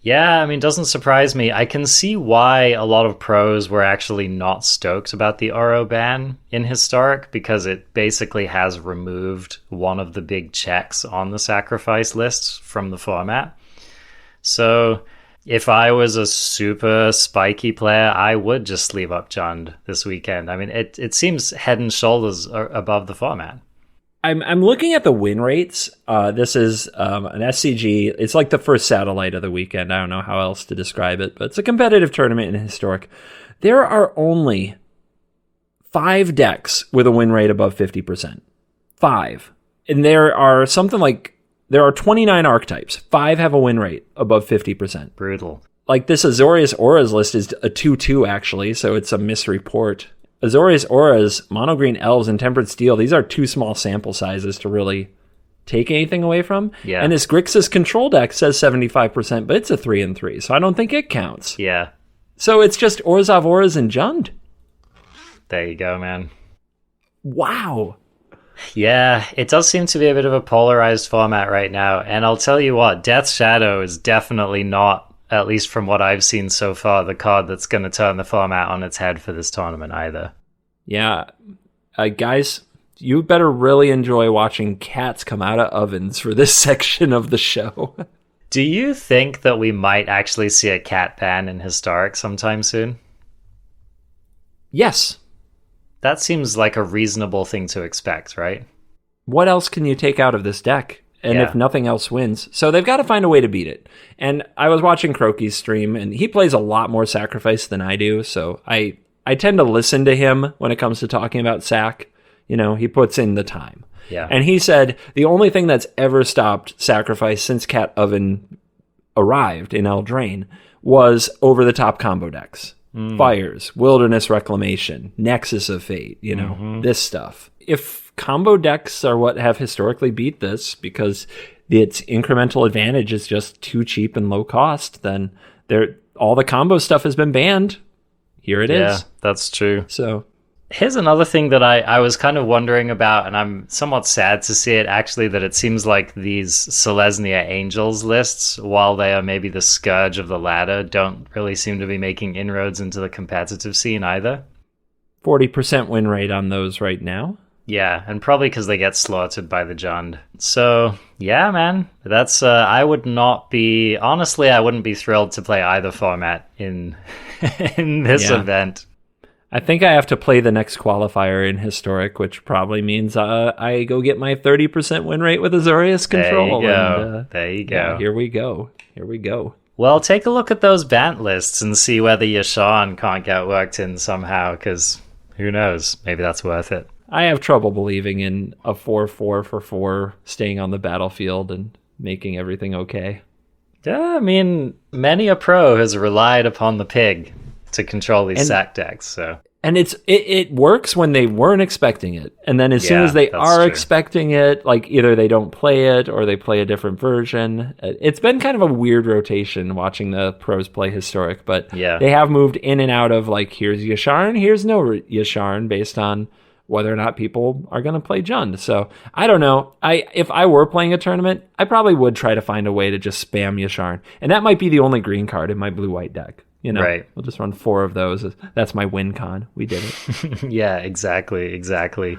Speaker 2: yeah, doesn't surprise me. I can see why a lot of pros were actually not stoked about the Uro ban in Historic, because it basically has removed one of the big checks on the sacrifice lists from the format. So if I was a super spiky player, I would just sleeve up Jund this weekend. I mean, it seems head and shoulders above the format.
Speaker 1: I'm looking at the win rates. This is an SCG. It's like the first satellite of the weekend. I don't know how else to describe it, but it's a competitive tournament in Historic. There are only 5 decks with a win rate above 50%. 5. And there are 29 archetypes. 5 have a win rate above 50%.
Speaker 2: Brutal.
Speaker 1: Like this Azorius Auras list is a 2-2 actually, so it's a misreport. Azorius Auras, Mono Green Elves, and Tempered Steel, these are too small sample sizes to really take anything away from.
Speaker 2: Yeah.
Speaker 1: And this Grixis control deck says 75%, but it's a 3-3, so I don't think it counts.
Speaker 2: Yeah.
Speaker 1: So it's just Orzhov Auras and Jund.
Speaker 2: There you go, man.
Speaker 1: Wow.
Speaker 2: Yeah, it does seem to be a bit of a polarized format right now. And I'll tell you what, Death's Shadow is definitely not, at least from what I've seen so far, the card that's going to turn the format on its head for this tournament either.
Speaker 1: Yeah. Guys, you better really enjoy watching cats come out of ovens for this section of the show.
Speaker 2: Do you think that we might actually see a cat ban in Historic sometime soon?
Speaker 1: Yes.
Speaker 2: That seems like a reasonable thing to expect, right?
Speaker 1: What else can you take out of this deck? And if nothing else wins. So they've got to find a way to beat it. And I was watching Croaky's stream, and he plays a lot more Sacrifice than I do. So I tend to listen to him when it comes to talking about Sac. You know, he puts in the time.
Speaker 2: Yeah.
Speaker 1: And he said the only thing that's ever stopped Sacrifice since Cat Oven arrived in Eldraine was over-the-top combo decks. Fires, Wilderness Reclamation, Nexus of Fate, you know, this stuff. If combo decks are what have historically beat this because its incremental advantage is just too cheap and low cost, then all the combo stuff has been banned. Here it is.
Speaker 2: Yeah, that's true.
Speaker 1: So
Speaker 2: here's another thing that I was kind of wondering about, and I'm somewhat sad to see it actually, that it seems like these Selesnya Angels lists, while they are maybe the scourge of the ladder, don't really seem to be making inroads into the competitive scene either.
Speaker 1: 40% win rate on those right now.
Speaker 2: Yeah, and probably because they get slaughtered by the Jund. So, yeah, man, that's, I wouldn't be thrilled to play either format in this event.
Speaker 1: I think I have to play the next qualifier in Historic, which probably means I go get my 30% win rate with Azorius Control.
Speaker 2: There you go.
Speaker 1: Yeah, here we go.
Speaker 2: Well, take a look at those Bant lists and see whether Yasharn can't get worked in somehow, because who knows? Maybe that's worth it.
Speaker 1: I have trouble believing in a 4/4 for 4 staying on the battlefield and making everything okay.
Speaker 2: Yeah, I mean, many a pro has relied upon the pig to control these sack decks, so.
Speaker 1: And it works when they weren't expecting it. And then as soon as they are expecting it, like either they don't play it or they play a different version. It's been kind of a weird rotation watching the pros play Historic, but they have moved in and out of like, here's Yasharn, here's no Yasharn, based on whether or not people are going to play Jund. So I don't know. If I were playing a tournament, I probably would try to find a way to just spam Yasharn. And that might be the only green card in my blue-white deck. You know,
Speaker 2: right.
Speaker 1: We'll just run 4 of those. That's my win con. We did it.
Speaker 2: Yeah, exactly.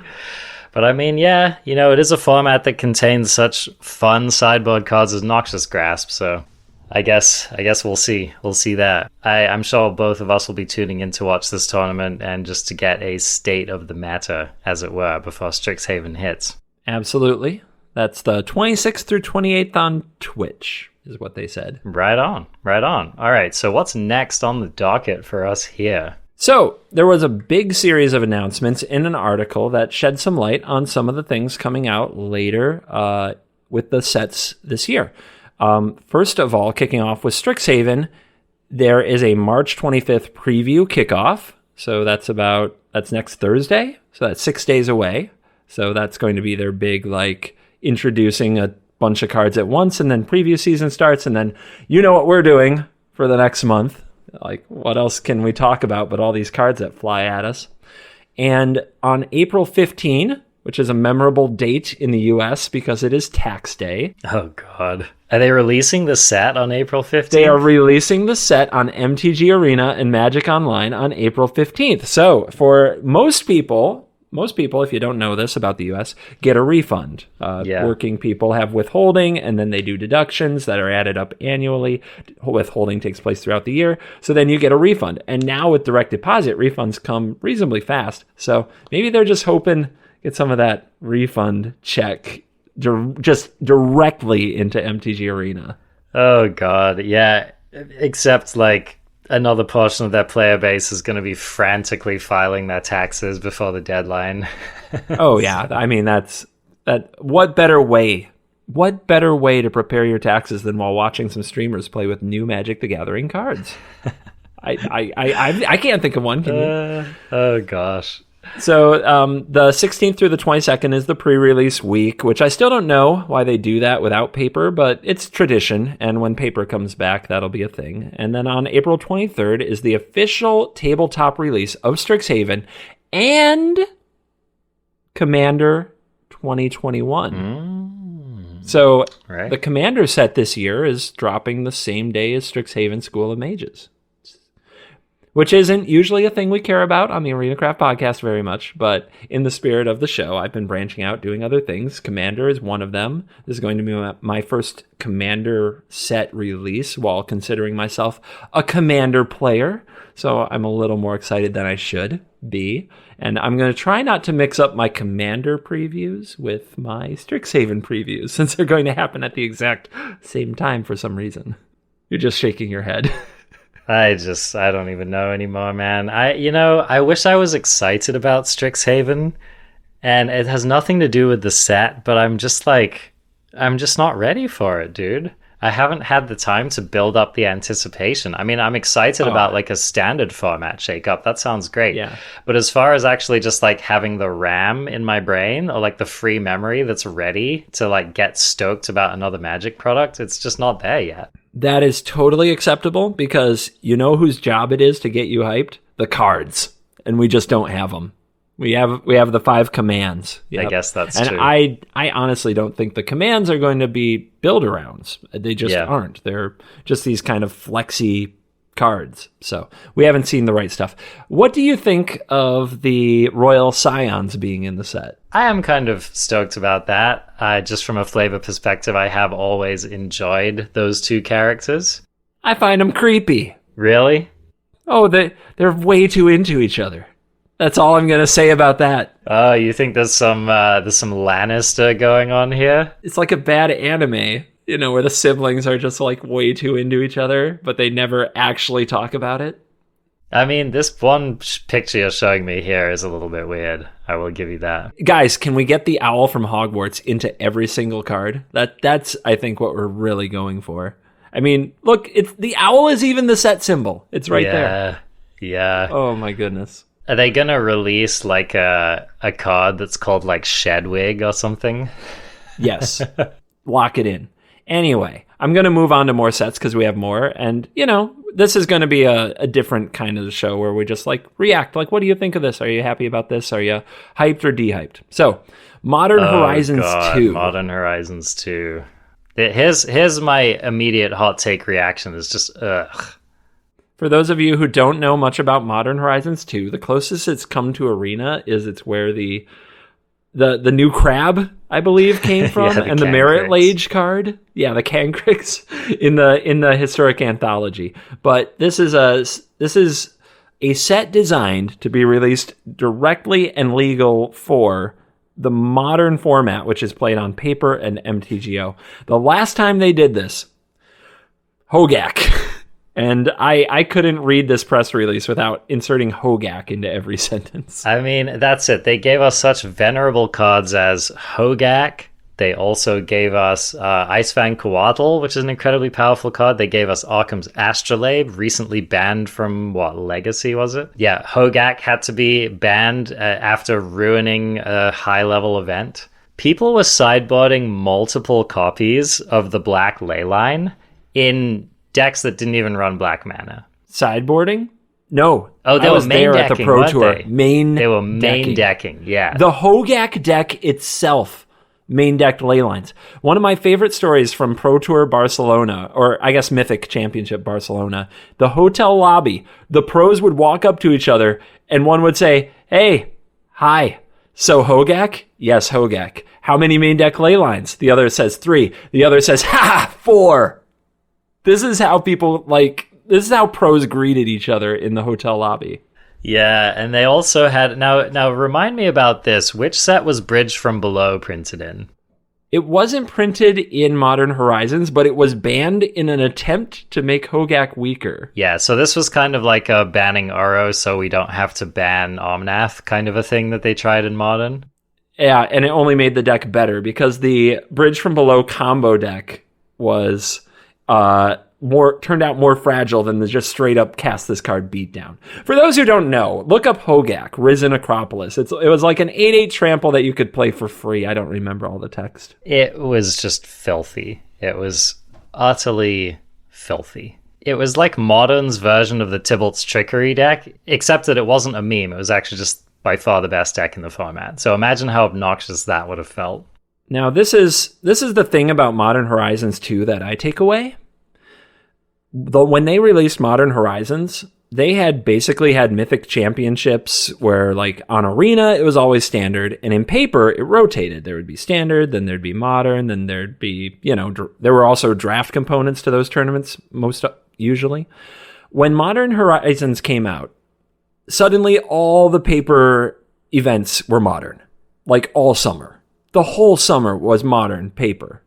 Speaker 2: But I mean, yeah, you know, it is a format that contains such fun sideboard cards as Noxious Grasp, so I guess we'll see. We'll see that. I'm sure both of us will be tuning in to watch this tournament and just to get a state of the matter, as it were, before Strixhaven hits.
Speaker 1: Absolutely. That's the 26th through 28th on Twitch, is what they said.
Speaker 2: Right on. All right, so what's next on the docket for us here?
Speaker 1: So, there was a big series of announcements in an article that shed some light on some of the things coming out later with the sets this year. First of all, kicking off with Strixhaven, there is a March 25th preview kickoff. So that's next Thursday. So that's 6 days away. So that's going to be their big, like, introducing a bunch of cards at once, and then preview season starts, and then you know what we're doing for the next month. Like, what else can we talk about but all these cards that fly at us? And on April 15, which is a memorable date in the US because it is tax day.
Speaker 2: Oh, God. Are they releasing the set on April 15th?
Speaker 1: They are releasing the set on MTG Arena and Magic Online on April 15th. So, for most people, most people, if you don't know this about the U.S., get a refund. Working people have withholding, and then they do deductions that are added up annually. Withholding takes place throughout the year, so then you get a refund. And now with direct deposit, refunds come reasonably fast. So maybe they're just hoping get some of that refund check just directly into MTG Arena.
Speaker 2: Oh, God, yeah. Except, like, another portion of their player base is going to be frantically filing their taxes before the deadline.
Speaker 1: Oh yeah, I mean that. What better way to prepare your taxes than while watching some streamers play with new Magic the Gathering cards? I can't think of one. Can you?
Speaker 2: Oh gosh.
Speaker 1: So the 16th through the 22nd is the pre-release week, which I still don't know why they do that without paper, but it's tradition, and when paper comes back, that'll be a thing. And then on April 23rd is the official tabletop release of Strixhaven and Commander 2021. So the Commander set this year is dropping the same day as Strixhaven School of Mages, which isn't usually a thing we care about on the ArenaCraft podcast very much, but in the spirit of the show, I've been branching out, doing other things. Commander is one of them. This is going to be my first Commander set release while considering myself a Commander player, so I'm a little more excited than I should be. And I'm going to try not to mix up my Commander previews with my Strixhaven previews, since they're going to happen at the exact same time for some reason. You're just shaking your head.
Speaker 2: I don't even know anymore, man. I wish I was excited about Strixhaven, and it has nothing to do with the set, but I'm just not ready for it, dude. I haven't had the time to build up the anticipation. I mean, I'm excited about like a standard format shakeup. That sounds great. Yeah. But as far as actually just like having the RAM in my brain or like the free memory that's ready to like get stoked about another Magic product, it's just not there yet.
Speaker 1: That is totally acceptable, because you know whose job it is to get you hyped? The cards. And we just don't have them. We have the 5 commands.
Speaker 2: Yep. I guess that's
Speaker 1: and
Speaker 2: true.
Speaker 1: I honestly don't think the commands are going to be build-arounds. They just aren't. They're just these kind of flexy cards. So we haven't seen the right stuff. What do you think of the Royal Scions being in the set?
Speaker 2: I am kind of stoked about that. Just from a flavor perspective, I have always enjoyed those 2 characters.
Speaker 1: I find them creepy.
Speaker 2: Really?
Speaker 1: Oh, they're way too into each other. That's all I'm going to say about that.
Speaker 2: Oh, you think there's some Lannister going on here?
Speaker 1: It's like a bad anime, where the siblings are just like way too into each other, but they never actually talk about it.
Speaker 2: I mean, this one picture you're showing me here is a little bit weird. I will give you that.
Speaker 1: Guys, can we get the owl from Hogwarts into every single card? That's I think what we're really going for. I mean, look, the owl is even the set symbol. It's right there.
Speaker 2: Yeah.
Speaker 1: Oh my goodness.
Speaker 2: Are they gonna release like a card that's called like Shedwig or something?
Speaker 1: Yes. Lock it in. Anyway, I'm going to move on to more sets because we have more. And, this is going to be a different kind of show where we just like react. Like, what do you think of this? Are you happy about this? Are you hyped or dehyped? So, Modern Horizons 2.
Speaker 2: Modern Horizons 2. Here's my immediate hot take reaction is just, ugh.
Speaker 1: For those of you who don't know much about Modern Horizons 2, the closest it's come to Arena is it's where the new crab, I believe, came from, and the Merit Lage card. Yeah, the Cancrix in the historic anthology. But this is a set designed to be released directly and legal for the modern format, which is played on paper and MTGO. The last time they did this, Hogak. And I couldn't read this press release without inserting Hogak into every sentence.
Speaker 2: I mean, that's it. They gave us such venerable cards as Hogak. They also gave us Icefang Coatl, which is an incredibly powerful card. They gave us Arkham's Astrolabe, recently banned from, Legacy, was it? Yeah, Hogak had to be banned after ruining a high-level event. People were sideboarding multiple copies of the Black Leyline in decks that didn't even run black mana.
Speaker 1: Sideboarding? No.
Speaker 2: Oh, they were main decking,
Speaker 1: at the Pro Tour.
Speaker 2: They were main decking, yeah.
Speaker 1: The Hogak deck itself main decked Leylines. One of my favorite stories from Pro Tour Barcelona, or I guess Mythic Championship Barcelona, the hotel lobby, the pros would walk up to each other and one would say, "Hey, hi." So Hogak? Yes, Hogak. How many main deck ley lines? The other says 3. The other says, 4. This is how this is how pros greeted each other in the hotel lobby.
Speaker 2: Yeah, and they also had... Now remind me about this. Which set was Bridge from Below printed in?
Speaker 1: It wasn't printed in Modern Horizons, but it was banned in an attempt to make Hogak weaker.
Speaker 2: Yeah, so this was kind of like a banning Uro so we don't have to ban Omnath kind of a thing that they tried in Modern.
Speaker 1: Yeah, and it only made the deck better because the Bridge from Below combo deck was turned out more fragile than the just straight up cast this card beatdown. For those who don't know, look up Hogak, Risen Acropolis. It was like an 8/8 trample that you could play for free. I don't remember all the text.
Speaker 2: It was just filthy. It was utterly filthy. It was like Modern's version of the Tybalt's Trickery deck, except that it wasn't a meme. It was actually just by far the best deck in the format. So imagine how obnoxious that would have felt.
Speaker 1: Now, this is the thing about Modern Horizons 2 that I take away. When they released Modern Horizons, they had basically had Mythic Championships where, like, on Arena, it was always Standard, and in Paper, it rotated. There would be Standard, then there'd be Modern, then there'd be, there were also draft components to those tournaments, usually. When Modern Horizons came out, suddenly all the Paper events were Modern, like all summer. The whole summer was Modern Paper,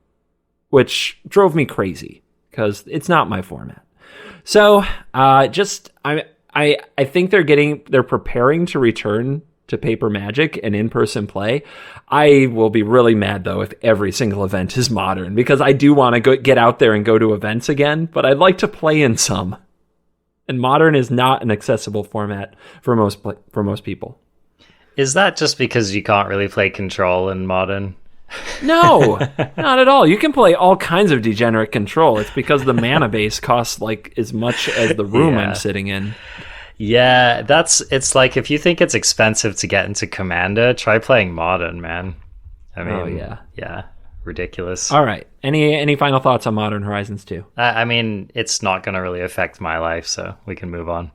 Speaker 1: which drove me crazy because it's not my format. So I think they're preparing to return to Paper Magic and in-person play. I will be really mad though if every single event is Modern because I do want to get out there and go to events again, but I'd like to play in some. And Modern is not an accessible format for most people.
Speaker 2: Is that just because you can't really play Control in Modern?
Speaker 1: No, not at all. You can play all kinds of degenerate Control. It's because the mana base costs like as much as the room I'm sitting in.
Speaker 2: Yeah, it's like if you think it's expensive to get into Commander, try playing Modern, man. I mean, yeah, ridiculous.
Speaker 1: All right. Any final thoughts on Modern Horizons 2?
Speaker 2: I mean, it's not going to really affect my life, so we can move on.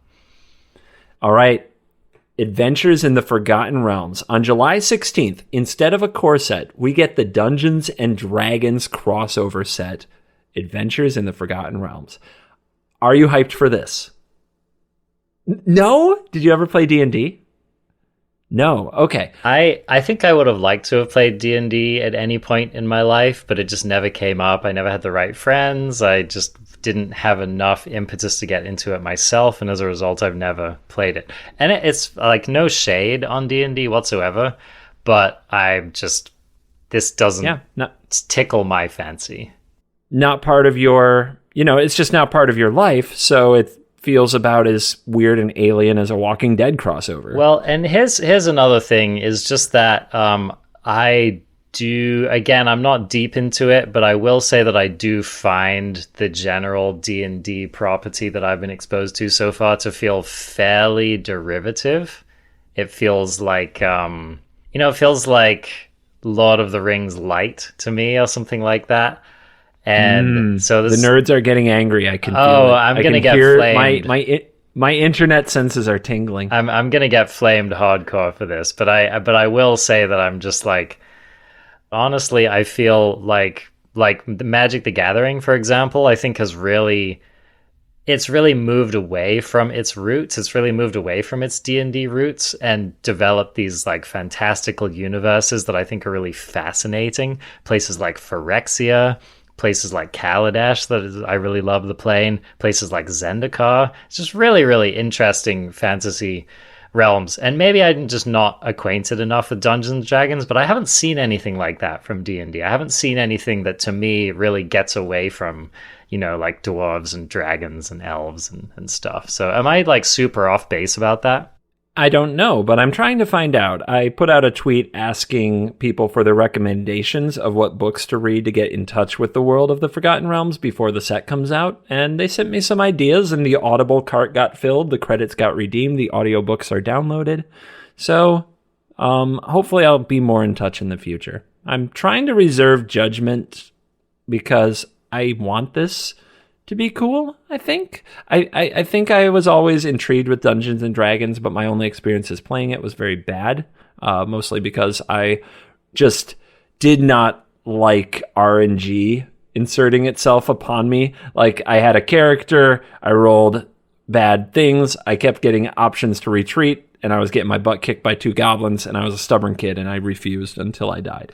Speaker 1: All right. Adventures in the Forgotten Realms. On July 16th, instead of a core set, we get the Dungeons and Dragons crossover set, Adventures in the Forgotten Realms. Are you hyped for this? No? Did you ever play D&D? No. Okay.
Speaker 2: I think I would have liked to have played D&D at any point in my life, but it just never came up. I never had the right friends. I just didn't have enough impetus to get into it myself, and as a result, I've never played it. And it's like no shade on D&D whatsoever, but this doesn't tickle my fancy.
Speaker 1: Not part of your, it's just not part of your life, so it feels about as weird and alien as a Walking Dead crossover.
Speaker 2: Well, and here's another thing is just that I do, again, I'm not deep into it, but I will say that I do find the general D&D property that I've been exposed to so far to feel fairly derivative. It feels like, it feels like Lord of the Rings light to me or something like that. And so
Speaker 1: the nerds are getting angry. I can feel it.
Speaker 2: I'm going to get flamed.
Speaker 1: My internet senses are tingling.
Speaker 2: I'm going to get flamed hardcore for this, but I will say that I'm just like, honestly, I feel like the Magic the Gathering, for example, I think it's really moved away from its roots. It's really moved away from its D&D roots and developed these like fantastical universes that I think are really fascinating. Places like Phyrexia, places like Kaladesh that I really love the plane, places like Zendikar. It's just really, really interesting fantasy realms. And maybe I'm just not acquainted enough with Dungeons and Dragons, but I haven't seen anything like that from D&D. I haven't seen anything that to me really gets away from, like dwarves and dragons and elves and stuff. So am I like super off base about that?
Speaker 1: I don't know, but I'm trying to find out. I put out a tweet asking people for their recommendations of what books to read to get in touch with the world of the Forgotten Realms before the set comes out, and they sent me some ideas, and the Audible cart got filled, the credits got redeemed, the audiobooks are downloaded. So hopefully I'll be more in touch in the future. I'm trying to reserve judgment because I want this to be cool, I think. I think I was always intrigued with Dungeons and Dragons, but my only experiences playing it was very bad, mostly because I just did not like RNG inserting itself upon me. Like, I had a character, I rolled bad things, I kept getting options to retreat, and I was getting my butt kicked by 2 goblins, and I was a stubborn kid, and I refused until I died.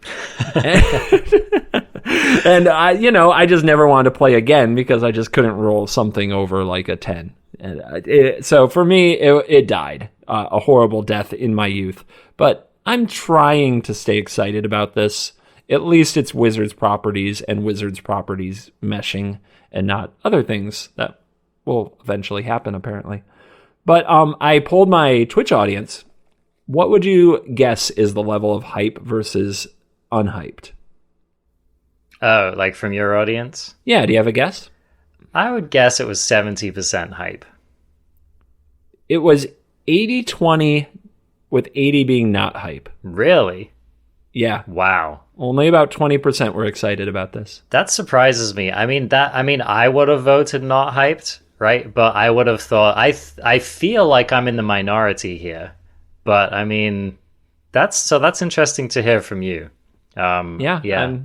Speaker 1: And I just never wanted to play again because I just couldn't roll something over like a 10. And so for me, it died a horrible death in my youth. But I'm trying to stay excited about this. At least it's Wizards properties and Wizards properties meshing and not other things that will eventually happen, apparently. But I polled my Twitch audience. What would you guess is the level of hype versus unhyped?
Speaker 2: Oh, like from your audience?
Speaker 1: Yeah, do you have a guess?
Speaker 2: I would guess it was 70% hype.
Speaker 1: It was 80-20, with 80 being not hype.
Speaker 2: Really?
Speaker 1: Yeah.
Speaker 2: Wow.
Speaker 1: Only about 20% were excited about this.
Speaker 2: That surprises me. I mean, I would have voted not hyped, right? But I would have thought, I feel like I'm in the minority here. But I mean, that's interesting to hear from you. Yeah.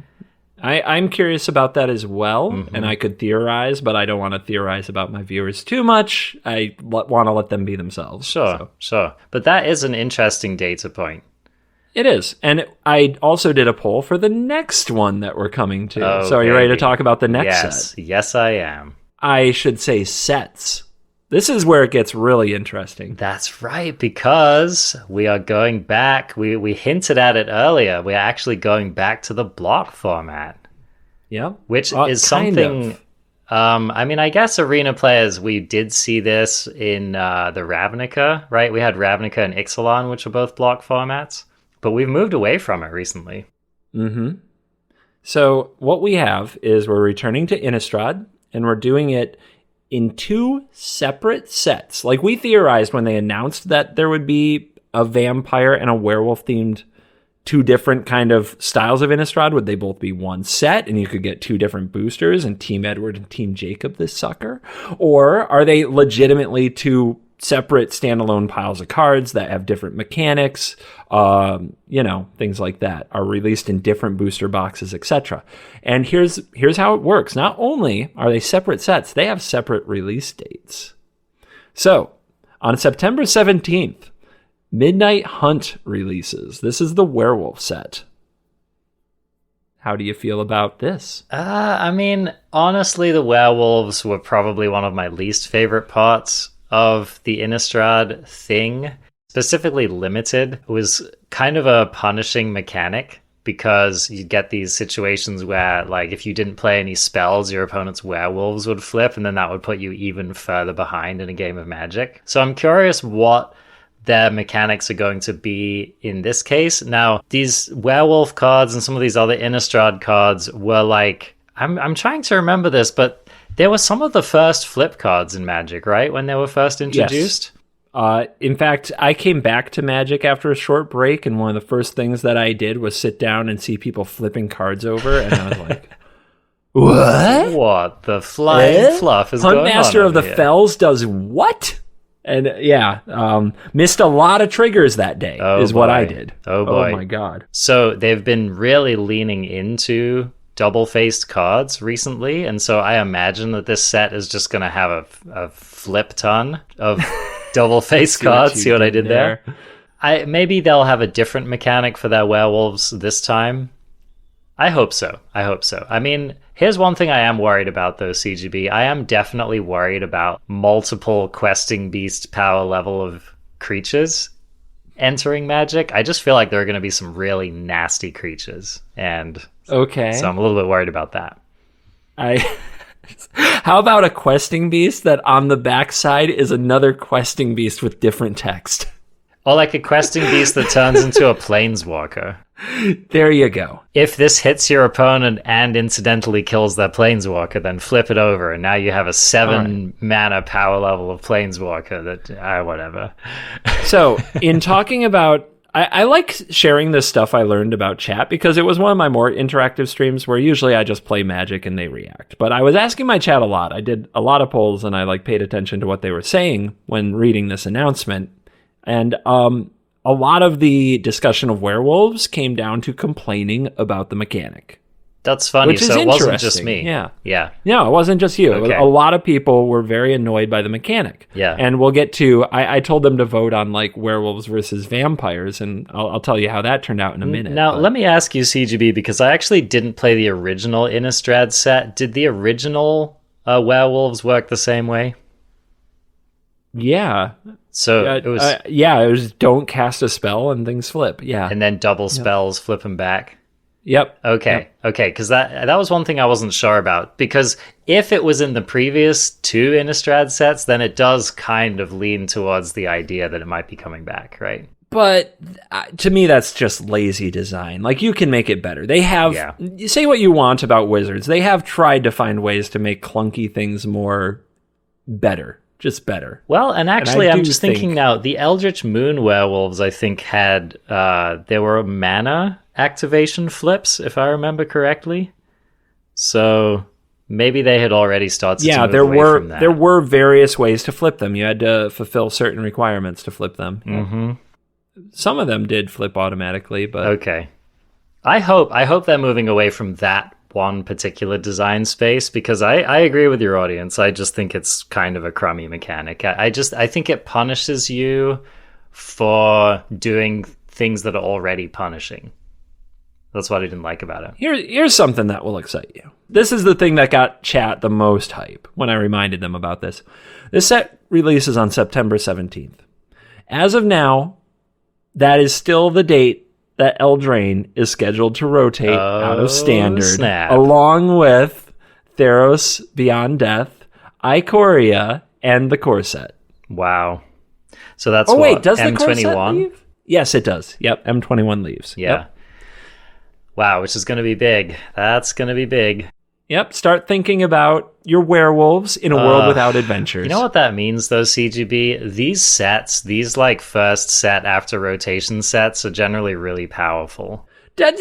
Speaker 1: I'm curious about that as well, and I could theorize, but I don't want to theorize about my viewers too much. I want to let them be themselves.
Speaker 2: Sure. But that is an interesting data point.
Speaker 1: It is. And I also did a poll for the next one that we're coming to.
Speaker 2: Oh,
Speaker 1: so are you ready to talk about the next set?
Speaker 2: Yes, I am.
Speaker 1: I should say sets. This is where it gets really interesting.
Speaker 2: That's right, because we are going back. We hinted at it earlier. We're actually going back to the block format.
Speaker 1: Yeah.
Speaker 2: Which is something... I guess arena players, we did see this in the Ravnica, right? We had Ravnica and Ixalan, which are both block formats. But we've moved away from it recently.
Speaker 1: Mm-hmm. So what we have is we're returning to Innistrad, and we're doing it in 2 separate sets. Like we theorized when they announced that there would be a vampire and a werewolf themed 2 different kind of styles of Innistrad. Would they both be one set and you could get 2 different boosters and Team Edward and Team Jacob this sucker? Or are they legitimately 2 separate standalone piles of cards that have different mechanics, things like that, are released in different booster boxes, etc. And here's how it works. Not only are they separate sets, they have separate release dates. So, on September 17th, Midnight Hunt releases. This is the werewolf set. How do you feel about this?
Speaker 2: Honestly, the werewolves were probably one of my least favorite parts of the Innistrad thing. Specifically limited was kind of a punishing mechanic because you get these situations where, like, if you didn't play any spells, your opponent's werewolves would flip, and then that would put you even further behind in a game of Magic. So I'm curious what their mechanics are going to be in this case. Now, these werewolf cards and some of these other Innistrad cards were like, I'm trying to remember this, but they were some of the first flip cards in Magic, right? When they were first introduced?
Speaker 1: Yes. In fact, I came back to Magic after a short break, and one of the first things that I did was sit down and see people flipping cards over, and I was like, what?
Speaker 2: What the flying fluff is going on?
Speaker 1: Huntmaster of the Fells does what? And missed a lot of triggers that day, what I did.
Speaker 2: Oh boy.
Speaker 1: Oh my God.
Speaker 2: So they've been really leaning into double-faced cards recently, and so I imagine that this set is just going to have a flip ton of double-faced cards. See what I did there? Maybe they'll have a different mechanic for their werewolves this time. I hope so. I mean, here's one thing I am worried about, though, CGB. I am definitely worried about multiple questing beast power level of creatures entering Magic. I just feel like there are going to be some really nasty creatures, and so I'm a little bit worried about that.
Speaker 1: How about a questing beast that on the backside is another questing beast with different text?
Speaker 2: Or like a questing beast that turns into a planeswalker.
Speaker 1: There you go.
Speaker 2: If this hits your opponent and incidentally kills their planeswalker, then flip it over, and now you have a 7 mana power level of planeswalker that, whatever.
Speaker 1: So, in talking about I like sharing this stuff I learned about chat because it was one of my more interactive streams where usually I just play Magic and they react. But I was asking my chat a lot. I did a lot of polls and I paid attention to what they were saying when reading this announcement. And a lot of the discussion of werewolves came down to complaining about the mechanic.
Speaker 2: That's funny.
Speaker 1: Which is
Speaker 2: so it wasn't just
Speaker 1: interesting.
Speaker 2: me.
Speaker 1: Yeah. No, it wasn't just you.
Speaker 2: Okay.
Speaker 1: A lot of people were very annoyed by the mechanic.
Speaker 2: Yeah.
Speaker 1: And we'll get to, I told them to vote on werewolves versus vampires, and I'll tell you how that turned out in a minute.
Speaker 2: Now, let me ask you, CGB, because I actually didn't play the original Innistrad set. Did the original werewolves work the same way?
Speaker 1: Yeah.
Speaker 2: So it was...
Speaker 1: it was don't cast a spell and things flip. Yeah.
Speaker 2: And then double spells, flip them back.
Speaker 1: Yep.
Speaker 2: Okay, because that was one thing I wasn't sure about. Because if it was in the previous 2 Innistrad sets, then it does kind of lean towards the idea that it might be coming back, right?
Speaker 1: But to me, that's just lazy design. You can make it better. They have, say what you want about Wizards, they have tried to find ways to make clunky things more better. Just better.
Speaker 2: Well, and actually, I'm just thinking now, the Eldritch Moon werewolves, I think, had, there were mana activation flips, if I remember correctly. So maybe they had already started to move away from that.
Speaker 1: There were various ways to flip them. You had to fulfill certain requirements to flip them.
Speaker 2: Mm-hmm.
Speaker 1: Some of them did flip automatically, but...
Speaker 2: Okay. I hope they're moving away from that one particular design space, because I agree with your audience. I just think it's kind of a crummy mechanic. I think it punishes you for doing things that are already punishing. That's what I didn't like about it.
Speaker 1: Here's something that will excite you. This is the thing that got chat the most hype when I reminded them about this. This set releases on September 17th. As of now, that is still the date that Eldraine is scheduled to rotate out of Standard,
Speaker 2: snap.
Speaker 1: Along with Theros Beyond Death, Ikoria, and the core set.
Speaker 2: Wow. So that's
Speaker 1: does
Speaker 2: M21?
Speaker 1: The core set leave? Yes, it does. Yep, M21 leaves.
Speaker 2: Yeah.
Speaker 1: Yep.
Speaker 2: Wow, which is going to be big. That's going to be big.
Speaker 1: Yep, start thinking about your werewolves in a world without adventures.
Speaker 2: You know what that means, though, CGB? These sets, these first set after rotation sets, are generally really powerful.
Speaker 1: Let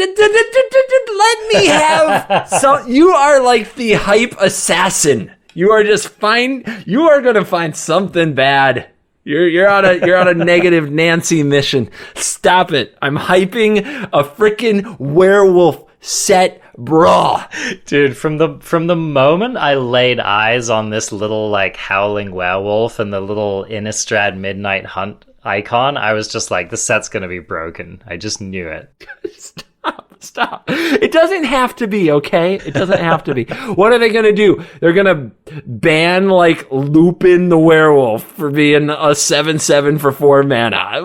Speaker 1: me have some. You are like the hype assassin. You are just you are going to find something bad. You're on a negative Nancy mission. Stop it. I'm hyping a freaking werewolf set, bro.
Speaker 2: Dude, from the moment I laid eyes on this little howling werewolf and the little Innistrad Midnight Hunt icon, I was just like, this set's gonna be broken. I just knew it.
Speaker 1: Stop. It doesn't have to be, okay? It doesn't have to be. What are they going to do? They're going to ban, Lupin the Werewolf for being a 7/7 for 4 mana.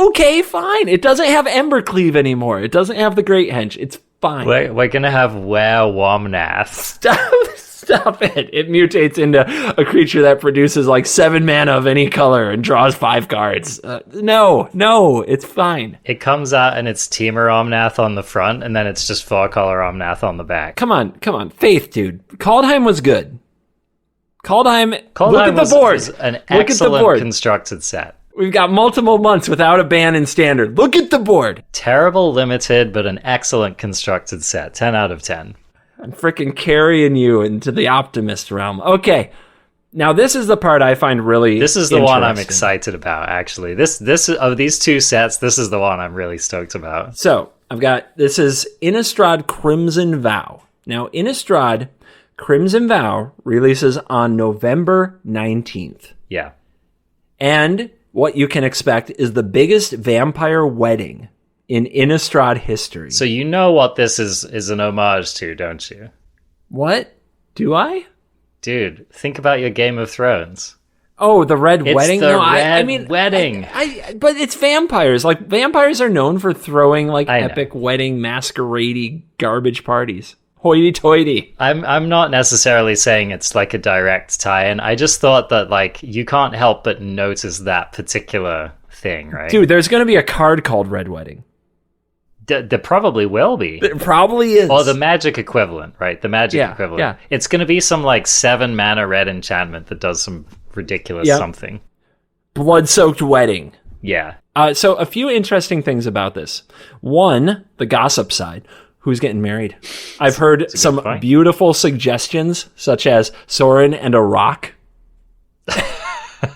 Speaker 1: Okay, fine. It doesn't have Embercleave anymore. It doesn't have the Great Hench. It's fine.
Speaker 2: We're going to have Werewomnath.
Speaker 1: Stop it. It mutates into a creature that produces 7 mana of any color and draws 5 cards. No, it's fine.
Speaker 2: It comes out and it's Temur Omnath on the front, and then it's just 4-color Omnath on the back.
Speaker 1: Come on. Faith, dude. Kaldheim was good. Kaldheim look at the board.
Speaker 2: Was an excellent constructed set.
Speaker 1: We've got multiple months without a ban in Standard. Look at the board.
Speaker 2: Terrible limited, but an excellent constructed set. 10 out of 10.
Speaker 1: I'm freaking carrying you into the optimist realm. Okay. Now, this is the part I find really
Speaker 2: This is the one I'm excited about, actually. This of these 2 sets, this is the one I'm really stoked about.
Speaker 1: So, this is Innistrad Crimson Vow. Now, Innistrad Crimson Vow releases on November 19th.
Speaker 2: Yeah.
Speaker 1: And what you can expect is the biggest vampire wedding in Innistrad history.
Speaker 2: So you know what this is an homage to, don't you?
Speaker 1: What? Do I?
Speaker 2: Dude, think about your Game of Thrones.
Speaker 1: Oh, the Red Wedding?
Speaker 2: The Red Wedding.
Speaker 1: But it's vampires. Vampires are known for throwing epic wedding masquerade garbage parties. Hoity-toity.
Speaker 2: I'm not necessarily saying it's a direct tie-in. I just thought that you can't help but notice that particular thing, right?
Speaker 1: Dude, there's going to be a card called Red Wedding.
Speaker 2: There probably will be.
Speaker 1: There probably is.
Speaker 2: Or the magic equivalent, right? The magic equivalent.
Speaker 1: Yeah.
Speaker 2: It's going to be some 7 mana red enchantment that does some ridiculous something.
Speaker 1: Blood-soaked wedding.
Speaker 2: Yeah.
Speaker 1: So a few interesting things about this. One, the gossip side. Who's getting married? I've heard some beautiful suggestions, such as Soren and a rock.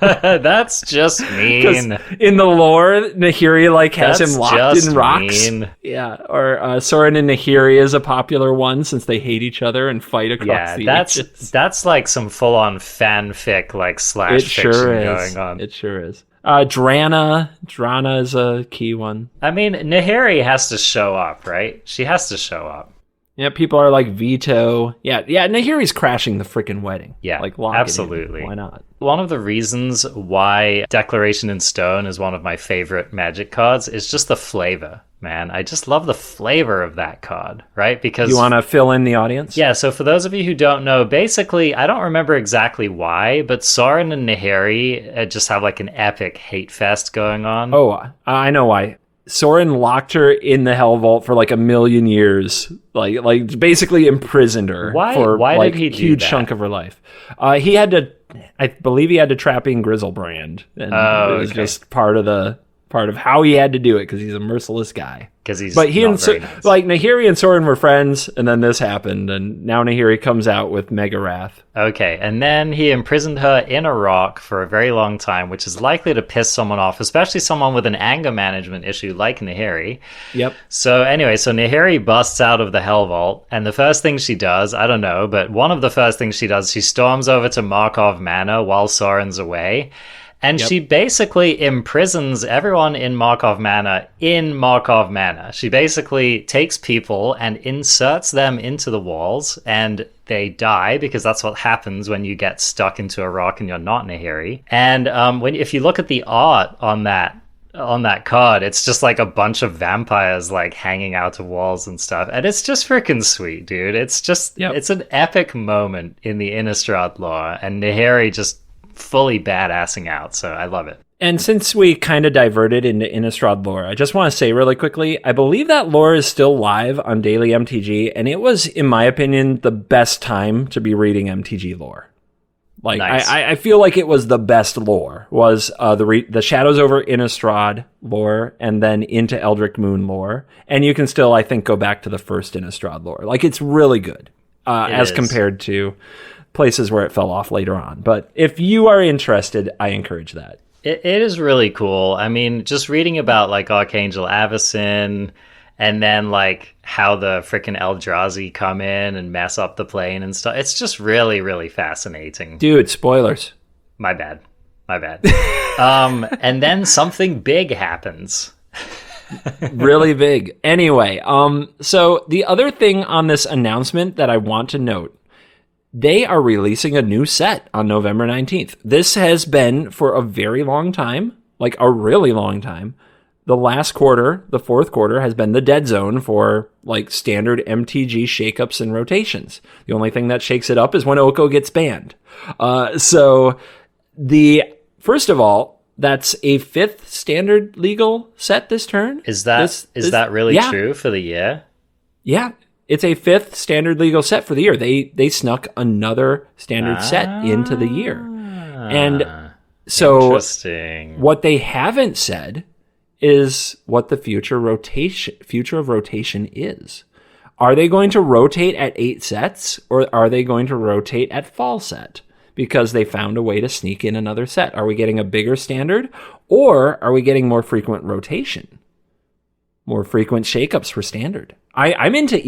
Speaker 2: That's just mean.
Speaker 1: In the lore, Nahiri has him locked in rocks.
Speaker 2: Mean.
Speaker 1: Yeah, or Soren and Nahiri is a popular one since they hate each other and fight across the ages.
Speaker 2: That's like some full-on fanfic, slash fiction going on.
Speaker 1: It sure is. Drana is a key one.
Speaker 2: I mean, Nahiri has to show up, right? She has to show up.
Speaker 1: Yeah, people are like Vito. Yeah, Nahiri's crashing the freaking wedding.
Speaker 2: Yeah,
Speaker 1: absolutely. Why not?
Speaker 2: One of the reasons why Declaration in Stone is one of my favorite Magic cards is just the flavor, man. I just love the flavor of that card, right? Because
Speaker 1: you want to fill in the audience?
Speaker 2: Yeah, so for those of you who don't know, basically, I don't remember exactly why, but Soren and Nahiri just have like an epic hate fest going on.
Speaker 1: Oh, I know why. Soren locked her in the Hell Vault for like 1,000,000 years, like basically imprisoned her for
Speaker 2: did he do
Speaker 1: a huge
Speaker 2: that?
Speaker 1: chunk of her life. I believe he had to trap in Grizzlebrand, and it was just part of how he had to do it because he's a merciless guy.
Speaker 2: But he
Speaker 1: nice. Nahiri and Soren were friends, and then this happened, and now Nahiri comes out with mega wrath.
Speaker 2: Okay, and then he imprisoned her in a rock for a very long time, which is likely to piss someone off, especially someone with an anger management issue like Nahiri.
Speaker 1: Yep.
Speaker 2: So anyway, Nahiri busts out of the Hell Vault, and the first thing she does, I don't know, but one of the first things she does, she storms over to Markov Manor while Soren's away. And she basically imprisons everyone in Markov Manor in Markov Manor. She basically takes people and inserts them into the walls, and they die because that's what happens when you get stuck into a rock and you're not Nahiri. And if you look at the art on that card, it's just like a bunch of vampires like hanging out of walls and stuff, and it's just freaking sweet, dude. It's just it's an epic moment in the Innistrad lore, and Nahiri just fully badassing out, so I love it.
Speaker 1: And since we kind of diverted into Innistrad lore, I just want to say really quickly, I believe that lore is still live on Daily MTG, and it was, in my opinion, the best time to be reading MTG lore. Nice. I feel like it was the best lore, was the Shadows over Innistrad lore, and then into Eldritch Moon lore, and you can still, I think, go back to the first Innistrad lore. It's really good, compared to places where it fell off later on. But if you are interested, I encourage that.
Speaker 2: It is really cool. I mean, just reading about Archangel Avacyn, and then how the freaking Eldrazi come in and mess up the plane and stuff. It's just really, really fascinating.
Speaker 1: Dude, spoilers.
Speaker 2: My bad. And then something big happens.
Speaker 1: Really big. Anyway, so the other thing on this announcement that I want to note, they are releasing a new set on November 19th. This has been for a very long time, a really long time. The last quarter, the fourth quarter, has been the dead zone for standard MTG shakeups and rotations. The only thing that shakes it up is when Oko gets banned. First of all, that's a 5th standard legal set this turn.
Speaker 2: Is that really true for the year?
Speaker 1: Yeah. It's a 5th standard legal set for the year. They snuck another standard set into the year. And so what they haven't said is what the future of rotation is. Are they going to rotate at 8 sets, or are they going to rotate at fall set? Because they found a way to sneak in another set. Are we getting a bigger standard, or are we getting more frequent rotation? More frequent shakeups for standard. I'm into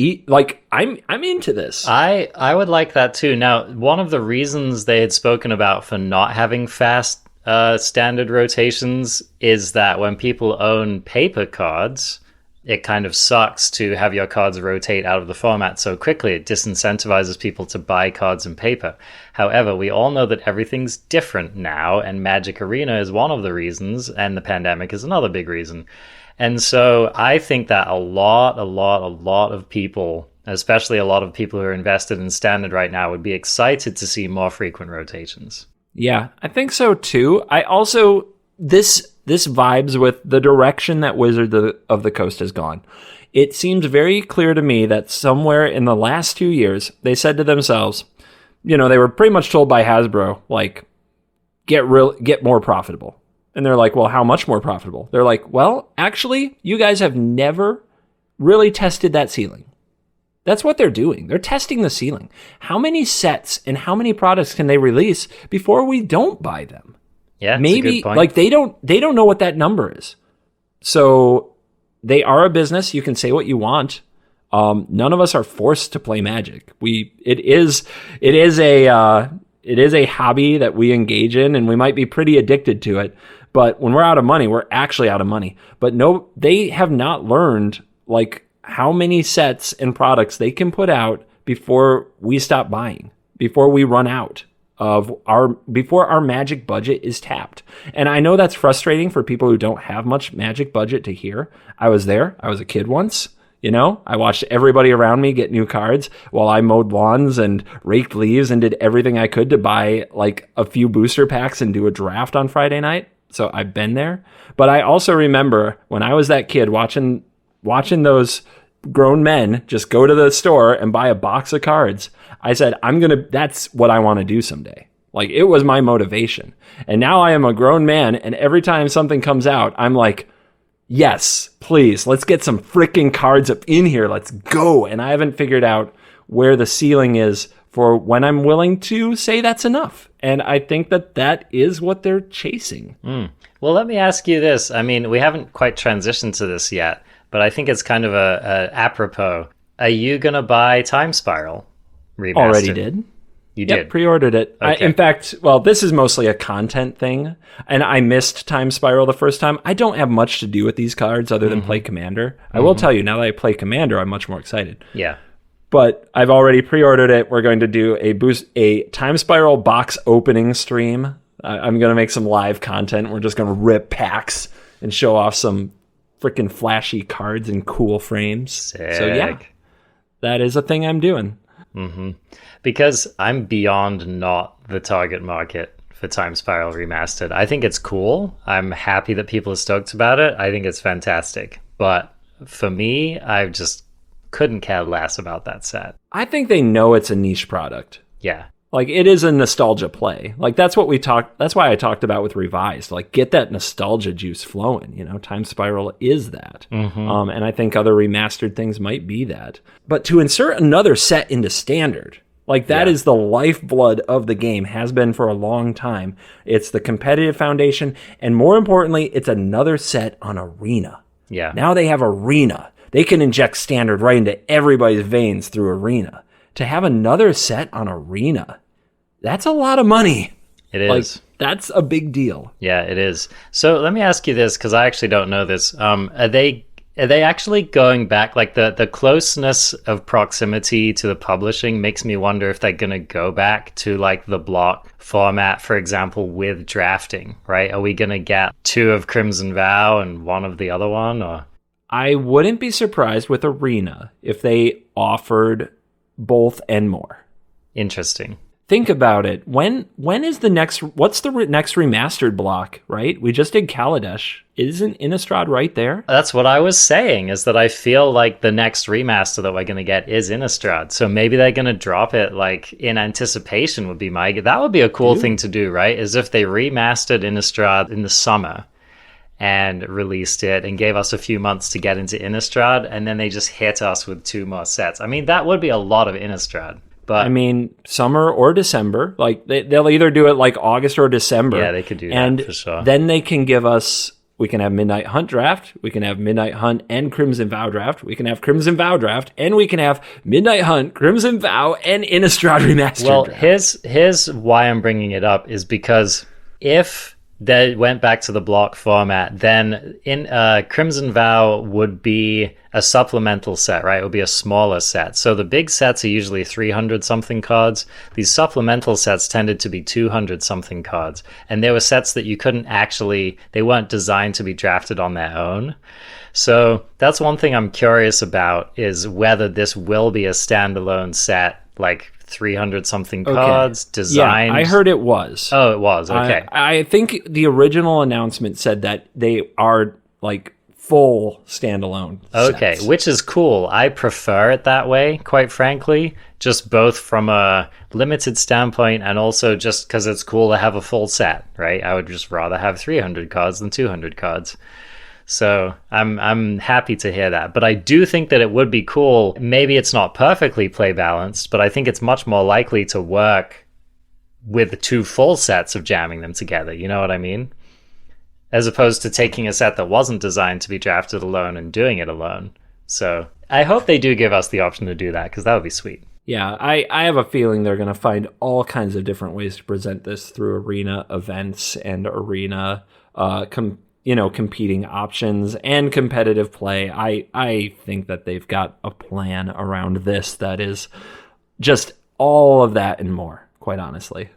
Speaker 1: I'm into this.
Speaker 2: I would like that too. Now, one of the reasons they had spoken about for not having fast standard rotations is that when people own paper cards, it kind of sucks to have your cards rotate out of the format so quickly. It disincentivizes people to buy cards in paper. However, we all know that everything's different now, and Magic Arena is one of the reasons, and the pandemic is another big reason. And so I think that a lot of people, especially a lot of people who are invested in standard right now, would be excited to see more frequent rotations.
Speaker 1: Yeah, I think so too. I also, this vibes with the direction that Wizard of the Coast has gone. It seems very clear to me that somewhere in the last 2 years, they said to themselves, they were pretty much told by Hasbro, get more profitable. And they're like, well, how much more profitable? They're like, well, actually, you guys have never really tested that ceiling. That's what they're doing. They're testing the ceiling. How many sets and how many products can they release before we don't buy them?
Speaker 2: Yeah,
Speaker 1: maybe
Speaker 2: that's a good point.
Speaker 1: like they don't know what that number is. So they are a business. You can say what you want. None of us are forced to play Magic. It is a hobby that we engage in, and we might be pretty addicted to it. But when we're out of money, we're actually out of money. But no, they have not learned like how many sets and products they can put out before we stop buying, before we run out before our Magic budget is tapped. And I know that's frustrating for people who don't have much Magic budget to hear. I was there. I was a kid once. I watched everybody around me get new cards while I mowed lawns and raked leaves and did everything I could to buy like a few booster packs and do a draft on Friday night. So I've been there. But I also remember when I was that kid watching those grown men just go to the store and buy a box of cards. I said, that's what I want to do someday. Like, it was my motivation. And now I am a grown man, and every time something comes out, I'm like, yes, please, let's get some freaking cards up in here. Let's go. And I haven't figured out where the ceiling is for when I'm willing to say that's enough. And I think that is what they're chasing.
Speaker 2: Well, let me ask you this. I mean, we haven't quite transitioned to this yet, but I think it's kind of a apropos. Are you going to buy Time Spiral Remastered?
Speaker 1: Already did.
Speaker 2: You did?
Speaker 1: Pre-ordered it.
Speaker 2: Okay.
Speaker 1: In fact, this is mostly a content thing, and I missed Time Spiral the first time. I don't have much to do with these cards other than play Commander. I will tell you, now that I play Commander, I'm much more excited.
Speaker 2: Yeah.
Speaker 1: But I've already pre-ordered it. We're going to do a Time Spiral box opening stream. I'm going to make some live content. We're just going to rip packs and show off some freaking flashy cards and cool frames.
Speaker 2: Sick.
Speaker 1: So yeah, that is a thing I'm doing.
Speaker 2: Because I'm beyond not the target market for Time Spiral Remastered. I think it's cool. I'm happy that people are stoked about it. I think it's fantastic. But for me, I just couldn't care less about that set.
Speaker 1: I think they know it's a niche product.
Speaker 2: Yeah.
Speaker 1: Like, it is a nostalgia play. Like, that's why I talked about with Revised. Like, get that nostalgia juice flowing. Time Spiral is that. And I think other remastered things might be that. But to insert another set into Standard, like, that is the lifeblood of the game, has been for a long time. It's the competitive foundation, and more importantly, it's another set on Arena.
Speaker 2: Yeah.
Speaker 1: Now they have Arena. They can inject Standard right into everybody's veins through Arena. To have another set on Arena, that's a lot of money.
Speaker 2: It is.
Speaker 1: Like, that's a big deal.
Speaker 2: Yeah, it is. So let me ask you this, because I actually don't know this. Are they actually going back? Like, the closeness of proximity to the publishing makes me wonder if they're going to go back to like the block format, for example, with drafting, right? Are we going to get 2 of Crimson Vow and 1 of the other one? Or
Speaker 1: I wouldn't be surprised with Arena if they offered both and more.
Speaker 2: Interesting.
Speaker 1: Think about it. When is the next? What's the next remastered block? Right? We just did Kaladesh. Isn't Innistrad right there?
Speaker 2: That's what I was saying. Is that I feel like the next remaster that we're going to get is Innistrad. So maybe they're going to drop it like in anticipation. Would be that would be a cool thing to do, right? Is if they remastered Innistrad in the summer and released it and gave us a few months to get into Innistrad, and then they just hit us with 2 more sets. I mean, that would be a lot of Innistrad. But
Speaker 1: I mean, summer or December. Like, they'll either do it like August or December.
Speaker 2: Yeah, they could do that,
Speaker 1: and
Speaker 2: for sure.
Speaker 1: Then they can give us, we can have Midnight Hunt draft, we can have Midnight Hunt and Crimson Vow draft, we can have Crimson Vow draft, and we can have Midnight Hunt, Crimson Vow, and Innistrad Remastered draft.
Speaker 2: Here's why I'm bringing it up is because if they went back to the block format, then in Crimson Vow would be a supplemental set, right? It would be a smaller set. So the big sets are usually 300 something cards. These supplemental sets tended to be 200 something cards. And there were sets that you couldn't actually, they weren't designed to be drafted on their own. So that's one thing I'm curious about, is whether this will be a standalone set, like 300 something cards designed.
Speaker 1: Yeah, I heard it was.
Speaker 2: Oh, it was. Okay.
Speaker 1: I think the original announcement said that they are like full standalone
Speaker 2: Okay,
Speaker 1: sets.
Speaker 2: which is cool. I prefer it that way, quite frankly, just both from a limited standpoint and also just because it's cool to have a full set, right? I would just rather have 300 cards than 200 cards. So I'm happy to hear that. But I do think that it would be cool. Maybe it's not perfectly play balanced, but I think it's much more likely to work with 2 full sets of jamming them together. You know what I mean? As opposed to taking a set that wasn't designed to be drafted alone and doing it alone. So I hope they do give us the option to do that, because that would be sweet.
Speaker 1: Yeah, I have a feeling they're going to find all kinds of different ways to present this through arena events and arena competing options and competitive play. I think that they've got a plan around this that is just all of that and more, quite honestly.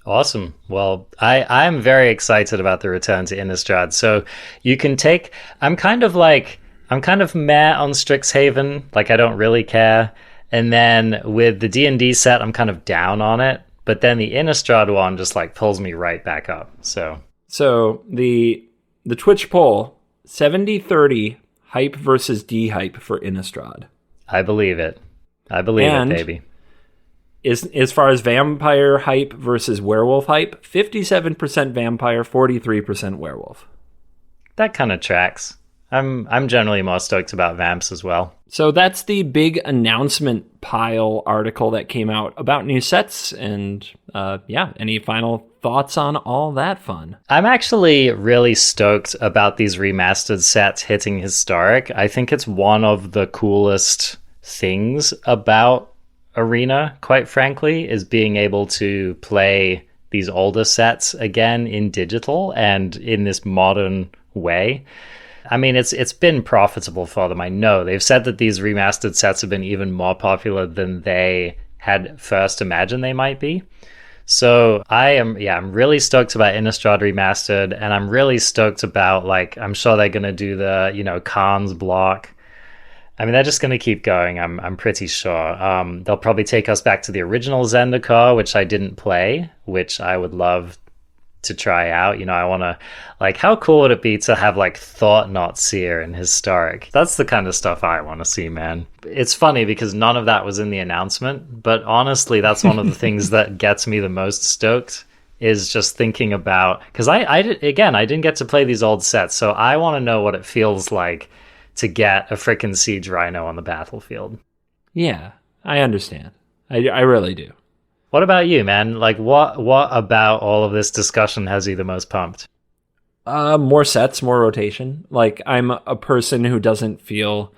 Speaker 2: Awesome. Well, I'm very excited about the return to Innistrad. So you can take, I'm kind of meh on Strixhaven, like I don't really care. And then with the D&D set, I'm kind of down on it. But then the Innistrad one just like pulls me right back up. So
Speaker 1: the Twitch poll, 70-30 hype versus de-hype for Innistrad.
Speaker 2: I believe it. I believe it, baby.
Speaker 1: As far as vampire hype versus werewolf hype, 57% vampire, 43% werewolf.
Speaker 2: That kind of tracks. I'm generally more stoked about vamps as well.
Speaker 1: So that's the big announcement pile article that came out about new sets. And any final thoughts on all that fun?
Speaker 2: I'm actually really stoked about these remastered sets hitting historic. I think it's one of the coolest things about Arena, quite frankly, is being able to play these older sets again in digital and in this modern way. I mean, it's been profitable for them. I know they've said that these remastered sets have been even more popular than they had first imagined they might be. So I'm really stoked about Innistrad Remastered, and I'm really stoked about, like, I'm sure they're going to do the, Khan's block. I mean, they're just going to keep going, I'm pretty sure. They'll probably take us back to the original Zendikar, which I didn't play, which I would love to try out. I want to, like, how cool would it be to have, like, Thought Not Seer in Historic? That's the kind of stuff I want to see, man. It's funny because none of that was in the announcement, but honestly, that's one of the things that gets me the most stoked, is just thinking about, because I didn't get to play these old sets, so I want to know what it feels like to get a frickin' Siege Rhino on the battlefield.
Speaker 1: Yeah, I understand. I really do.
Speaker 2: What about you, man? Like, what about all of this discussion has you the most pumped?
Speaker 1: More sets, more rotation. Like, I'm a person who doesn't feel,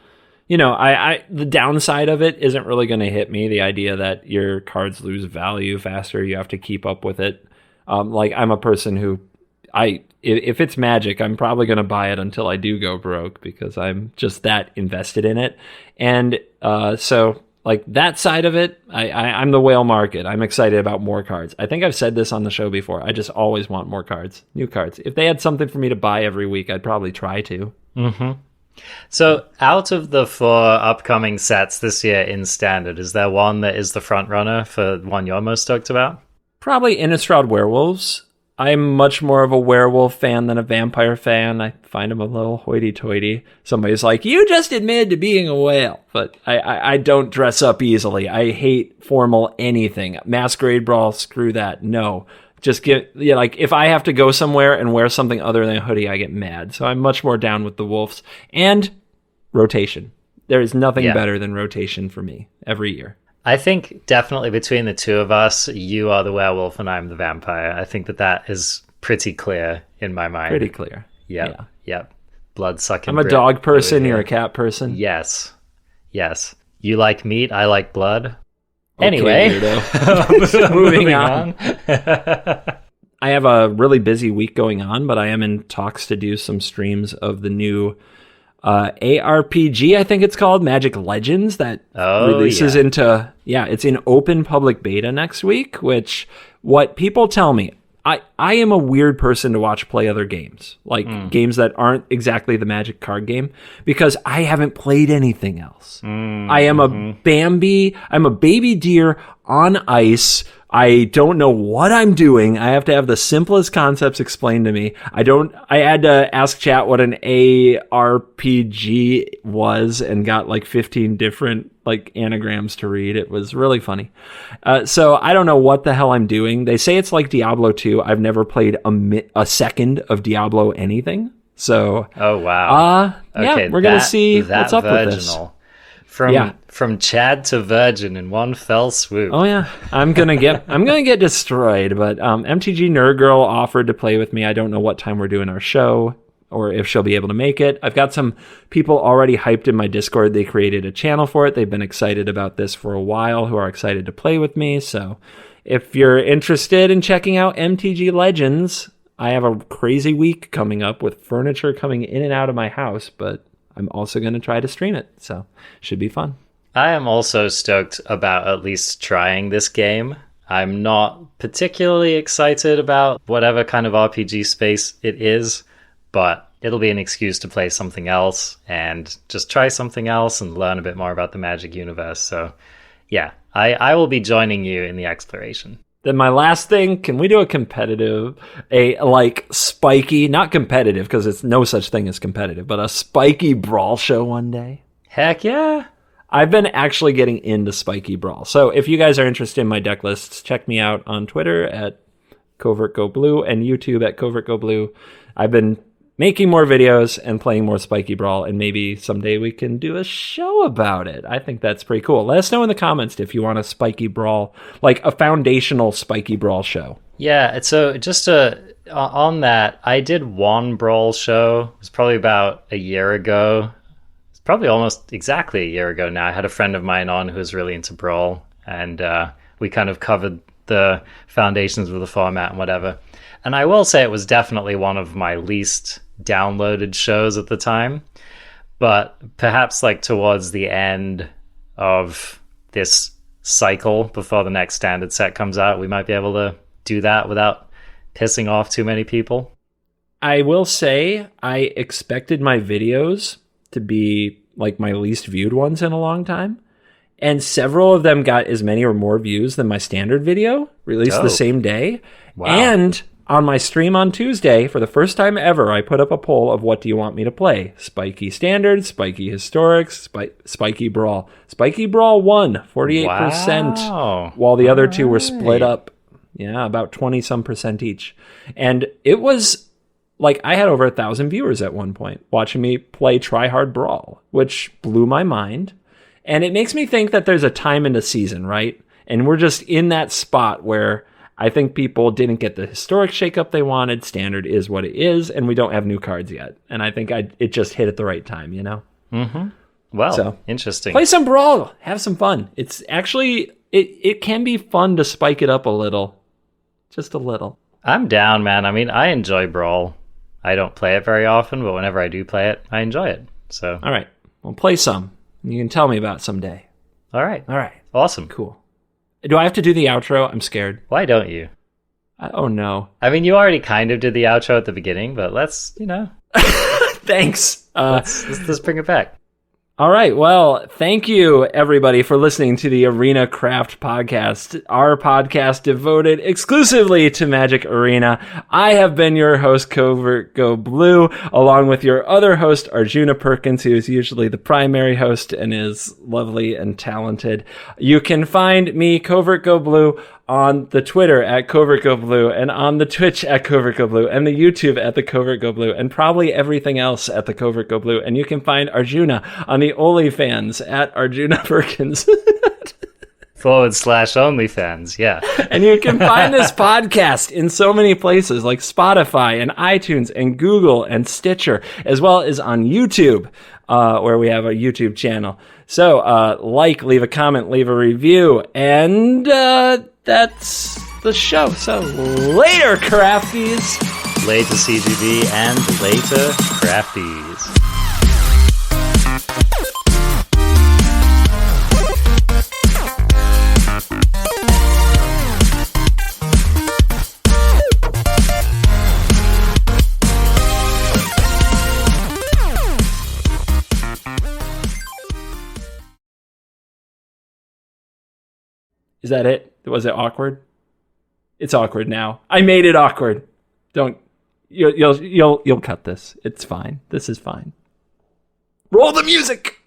Speaker 1: the downside of it isn't really going to hit me. The idea that your cards lose value faster, you have to keep up with it. I'm a person who, if it's Magic, I'm probably going to buy it until I do go broke because I'm just that invested in it. And so, like, that side of it, I'm the whale market. I'm excited about more cards. I think I've said this on the show before. I just always want more cards, new cards. If they had something for me to buy every week, I'd probably try to.
Speaker 2: Mm-hmm. So out of the 4 upcoming sets this year in Standard, is there one that is the front runner for one you're most stoked about?
Speaker 1: Probably Innistrad Werewolves. I'm much more of a werewolf fan than a vampire fan. I find them a little hoity-toity. Somebody's like, you just admitted to being a whale. But I don't dress up easily. I hate formal anything. Masquerade Brawl, screw that. No. Just if I have to go somewhere and wear something other than a hoodie, I get mad. So I'm much more down with the wolves. And rotation. There is nothing better than rotation for me every year.
Speaker 2: I think definitely between the two of us, you are the werewolf and I'm the vampire. I think that is pretty clear in my mind.
Speaker 1: Pretty clear.
Speaker 2: Yep. Blood-sucking.
Speaker 1: I'm a dog person. You're a cat person.
Speaker 2: Yes. You like meat. I like blood.
Speaker 1: Okay,
Speaker 2: anyway,
Speaker 1: moving on. I have a really busy week going on, but I am in talks to do some streams of the new ARPG, I think it's called, Magic Legends, that releases into, it's in open public beta next week, which, what people tell me, I am a weird person to watch play other games, like games that aren't exactly the Magic card game, because I haven't played anything else. I am a Bambi, I'm a baby deer on ice I don't know what I'm doing. I have to have the simplest concepts explained to me. I had to ask chat what an ARPG was and got like 15 different like anagrams to read. It was really funny. So I don't know what the hell I'm doing. They say it's like Diablo 2. I've never played a second of Diablo anything. So,
Speaker 2: oh wow.
Speaker 1: Yeah, we're going to see what's up with this.
Speaker 2: From Chad to Virgin in one fell swoop.
Speaker 1: Oh yeah, I'm gonna get destroyed. But MTG Nerd Girl offered to play with me. I don't know what time we're doing our show or if she'll be able to make it. I've got some people already hyped in my Discord. They created a channel for it. They've been excited about this for a while. Who are excited to play with me. So if you're interested in checking out MTG Legends, I have a crazy week coming up with furniture coming in and out of my house, but I'm also going to try to stream it, so should be fun.
Speaker 2: I am also stoked about at least trying this game. I'm not particularly excited about whatever kind of RPG space it is, but it'll be an excuse to play something else and just try something else and learn a bit more about the Magic universe. So yeah, I will be joining you in the exploration.
Speaker 1: Then my last thing, can we do a competitive, spiky, not competitive because it's no such thing as competitive, but a spiky brawl show one day?
Speaker 2: Heck yeah.
Speaker 1: I've been actually getting into spiky brawl. So if you guys are interested in my deck lists, check me out on Twitter at CovertGoBlue and YouTube at CovertGoBlue. I've been making more videos and playing more spiky brawl, and maybe someday we can do a show about it. I think that's pretty cool. Let us know in the comments if you want a spiky brawl, like a foundational spiky brawl show.
Speaker 2: Yeah, so just on that, I did one brawl show. It was probably about a year ago. It's probably almost exactly a year ago now. I had a friend of mine on who was really into brawl, and we kind of covered the foundations of the format and whatever. And I will say it was definitely one of my least downloaded shows at the time, but perhaps like towards the end of this cycle before the next standard set comes out, we might be able to do that without pissing off too many people.
Speaker 1: I will say I expected my videos to be like my least viewed ones in a long time, and several of them got as many or more views than my standard video released the same day.
Speaker 2: Wow.
Speaker 1: And on my stream on Tuesday, for the first time ever, I put up a poll of what do you want me to play? Spiky Standard, Spiky Historics, Spiky Brawl. Spiky Brawl won 48%, while the other two were split up, about 20-some% each. And it was like I had over 1,000 viewers at one point watching me play Try Hard Brawl, which blew my mind. And it makes me think that there's a time in the season, right? And we're just in that spot where I think people didn't get the historic shakeup they wanted. Standard is what it is, and we don't have new cards yet. And I think it just hit at the right time, you know?
Speaker 2: Mm-hmm. Well, interesting.
Speaker 1: Play some Brawl. Have some fun. It's actually, it can be fun to spike it up a little. Just a little.
Speaker 2: I'm down, man. I mean, I enjoy Brawl. I don't play it very often, but whenever I do play it, I enjoy it. So,
Speaker 1: all right. Well, play some. You can tell me about it someday.
Speaker 2: All right.
Speaker 1: Awesome. Cool. Do I have to do the outro? I'm scared.
Speaker 2: Why don't you?
Speaker 1: Oh, no.
Speaker 2: I mean, you already kind of did the outro at the beginning, but let's,
Speaker 1: Thanks.
Speaker 2: Let's bring it back.
Speaker 1: All right. Well, thank you, everybody, for listening to the Arena Craft Podcast, our podcast devoted exclusively to Magic Arena. I have been your host, Covert Go Blue, along with your other host, Arjuna Perkins, who is usually the primary host and is lovely and talented. You can find me, Covert Go Blue, on the Twitter at Covert Go Blue, and on the Twitch at Covert Go Blue, and the YouTube at the Covert Go Blue, and probably everything else at the Covert Go Blue. And you can find Arjuna on the OnlyFans at Arjuna Perkins.
Speaker 2: /OnlyFans, yeah.
Speaker 1: And you can find this podcast in so many places like Spotify and iTunes and Google and Stitcher, as well as on YouTube, where we have a YouTube channel. So, leave a comment, leave a review, and that's the show. So, later, crafties!
Speaker 2: Later, CGB, and later, crafties.
Speaker 1: Is that it? Was it awkward? It's awkward now. I made it awkward. Don't. You'll cut this. It's fine. This is fine. Roll the music.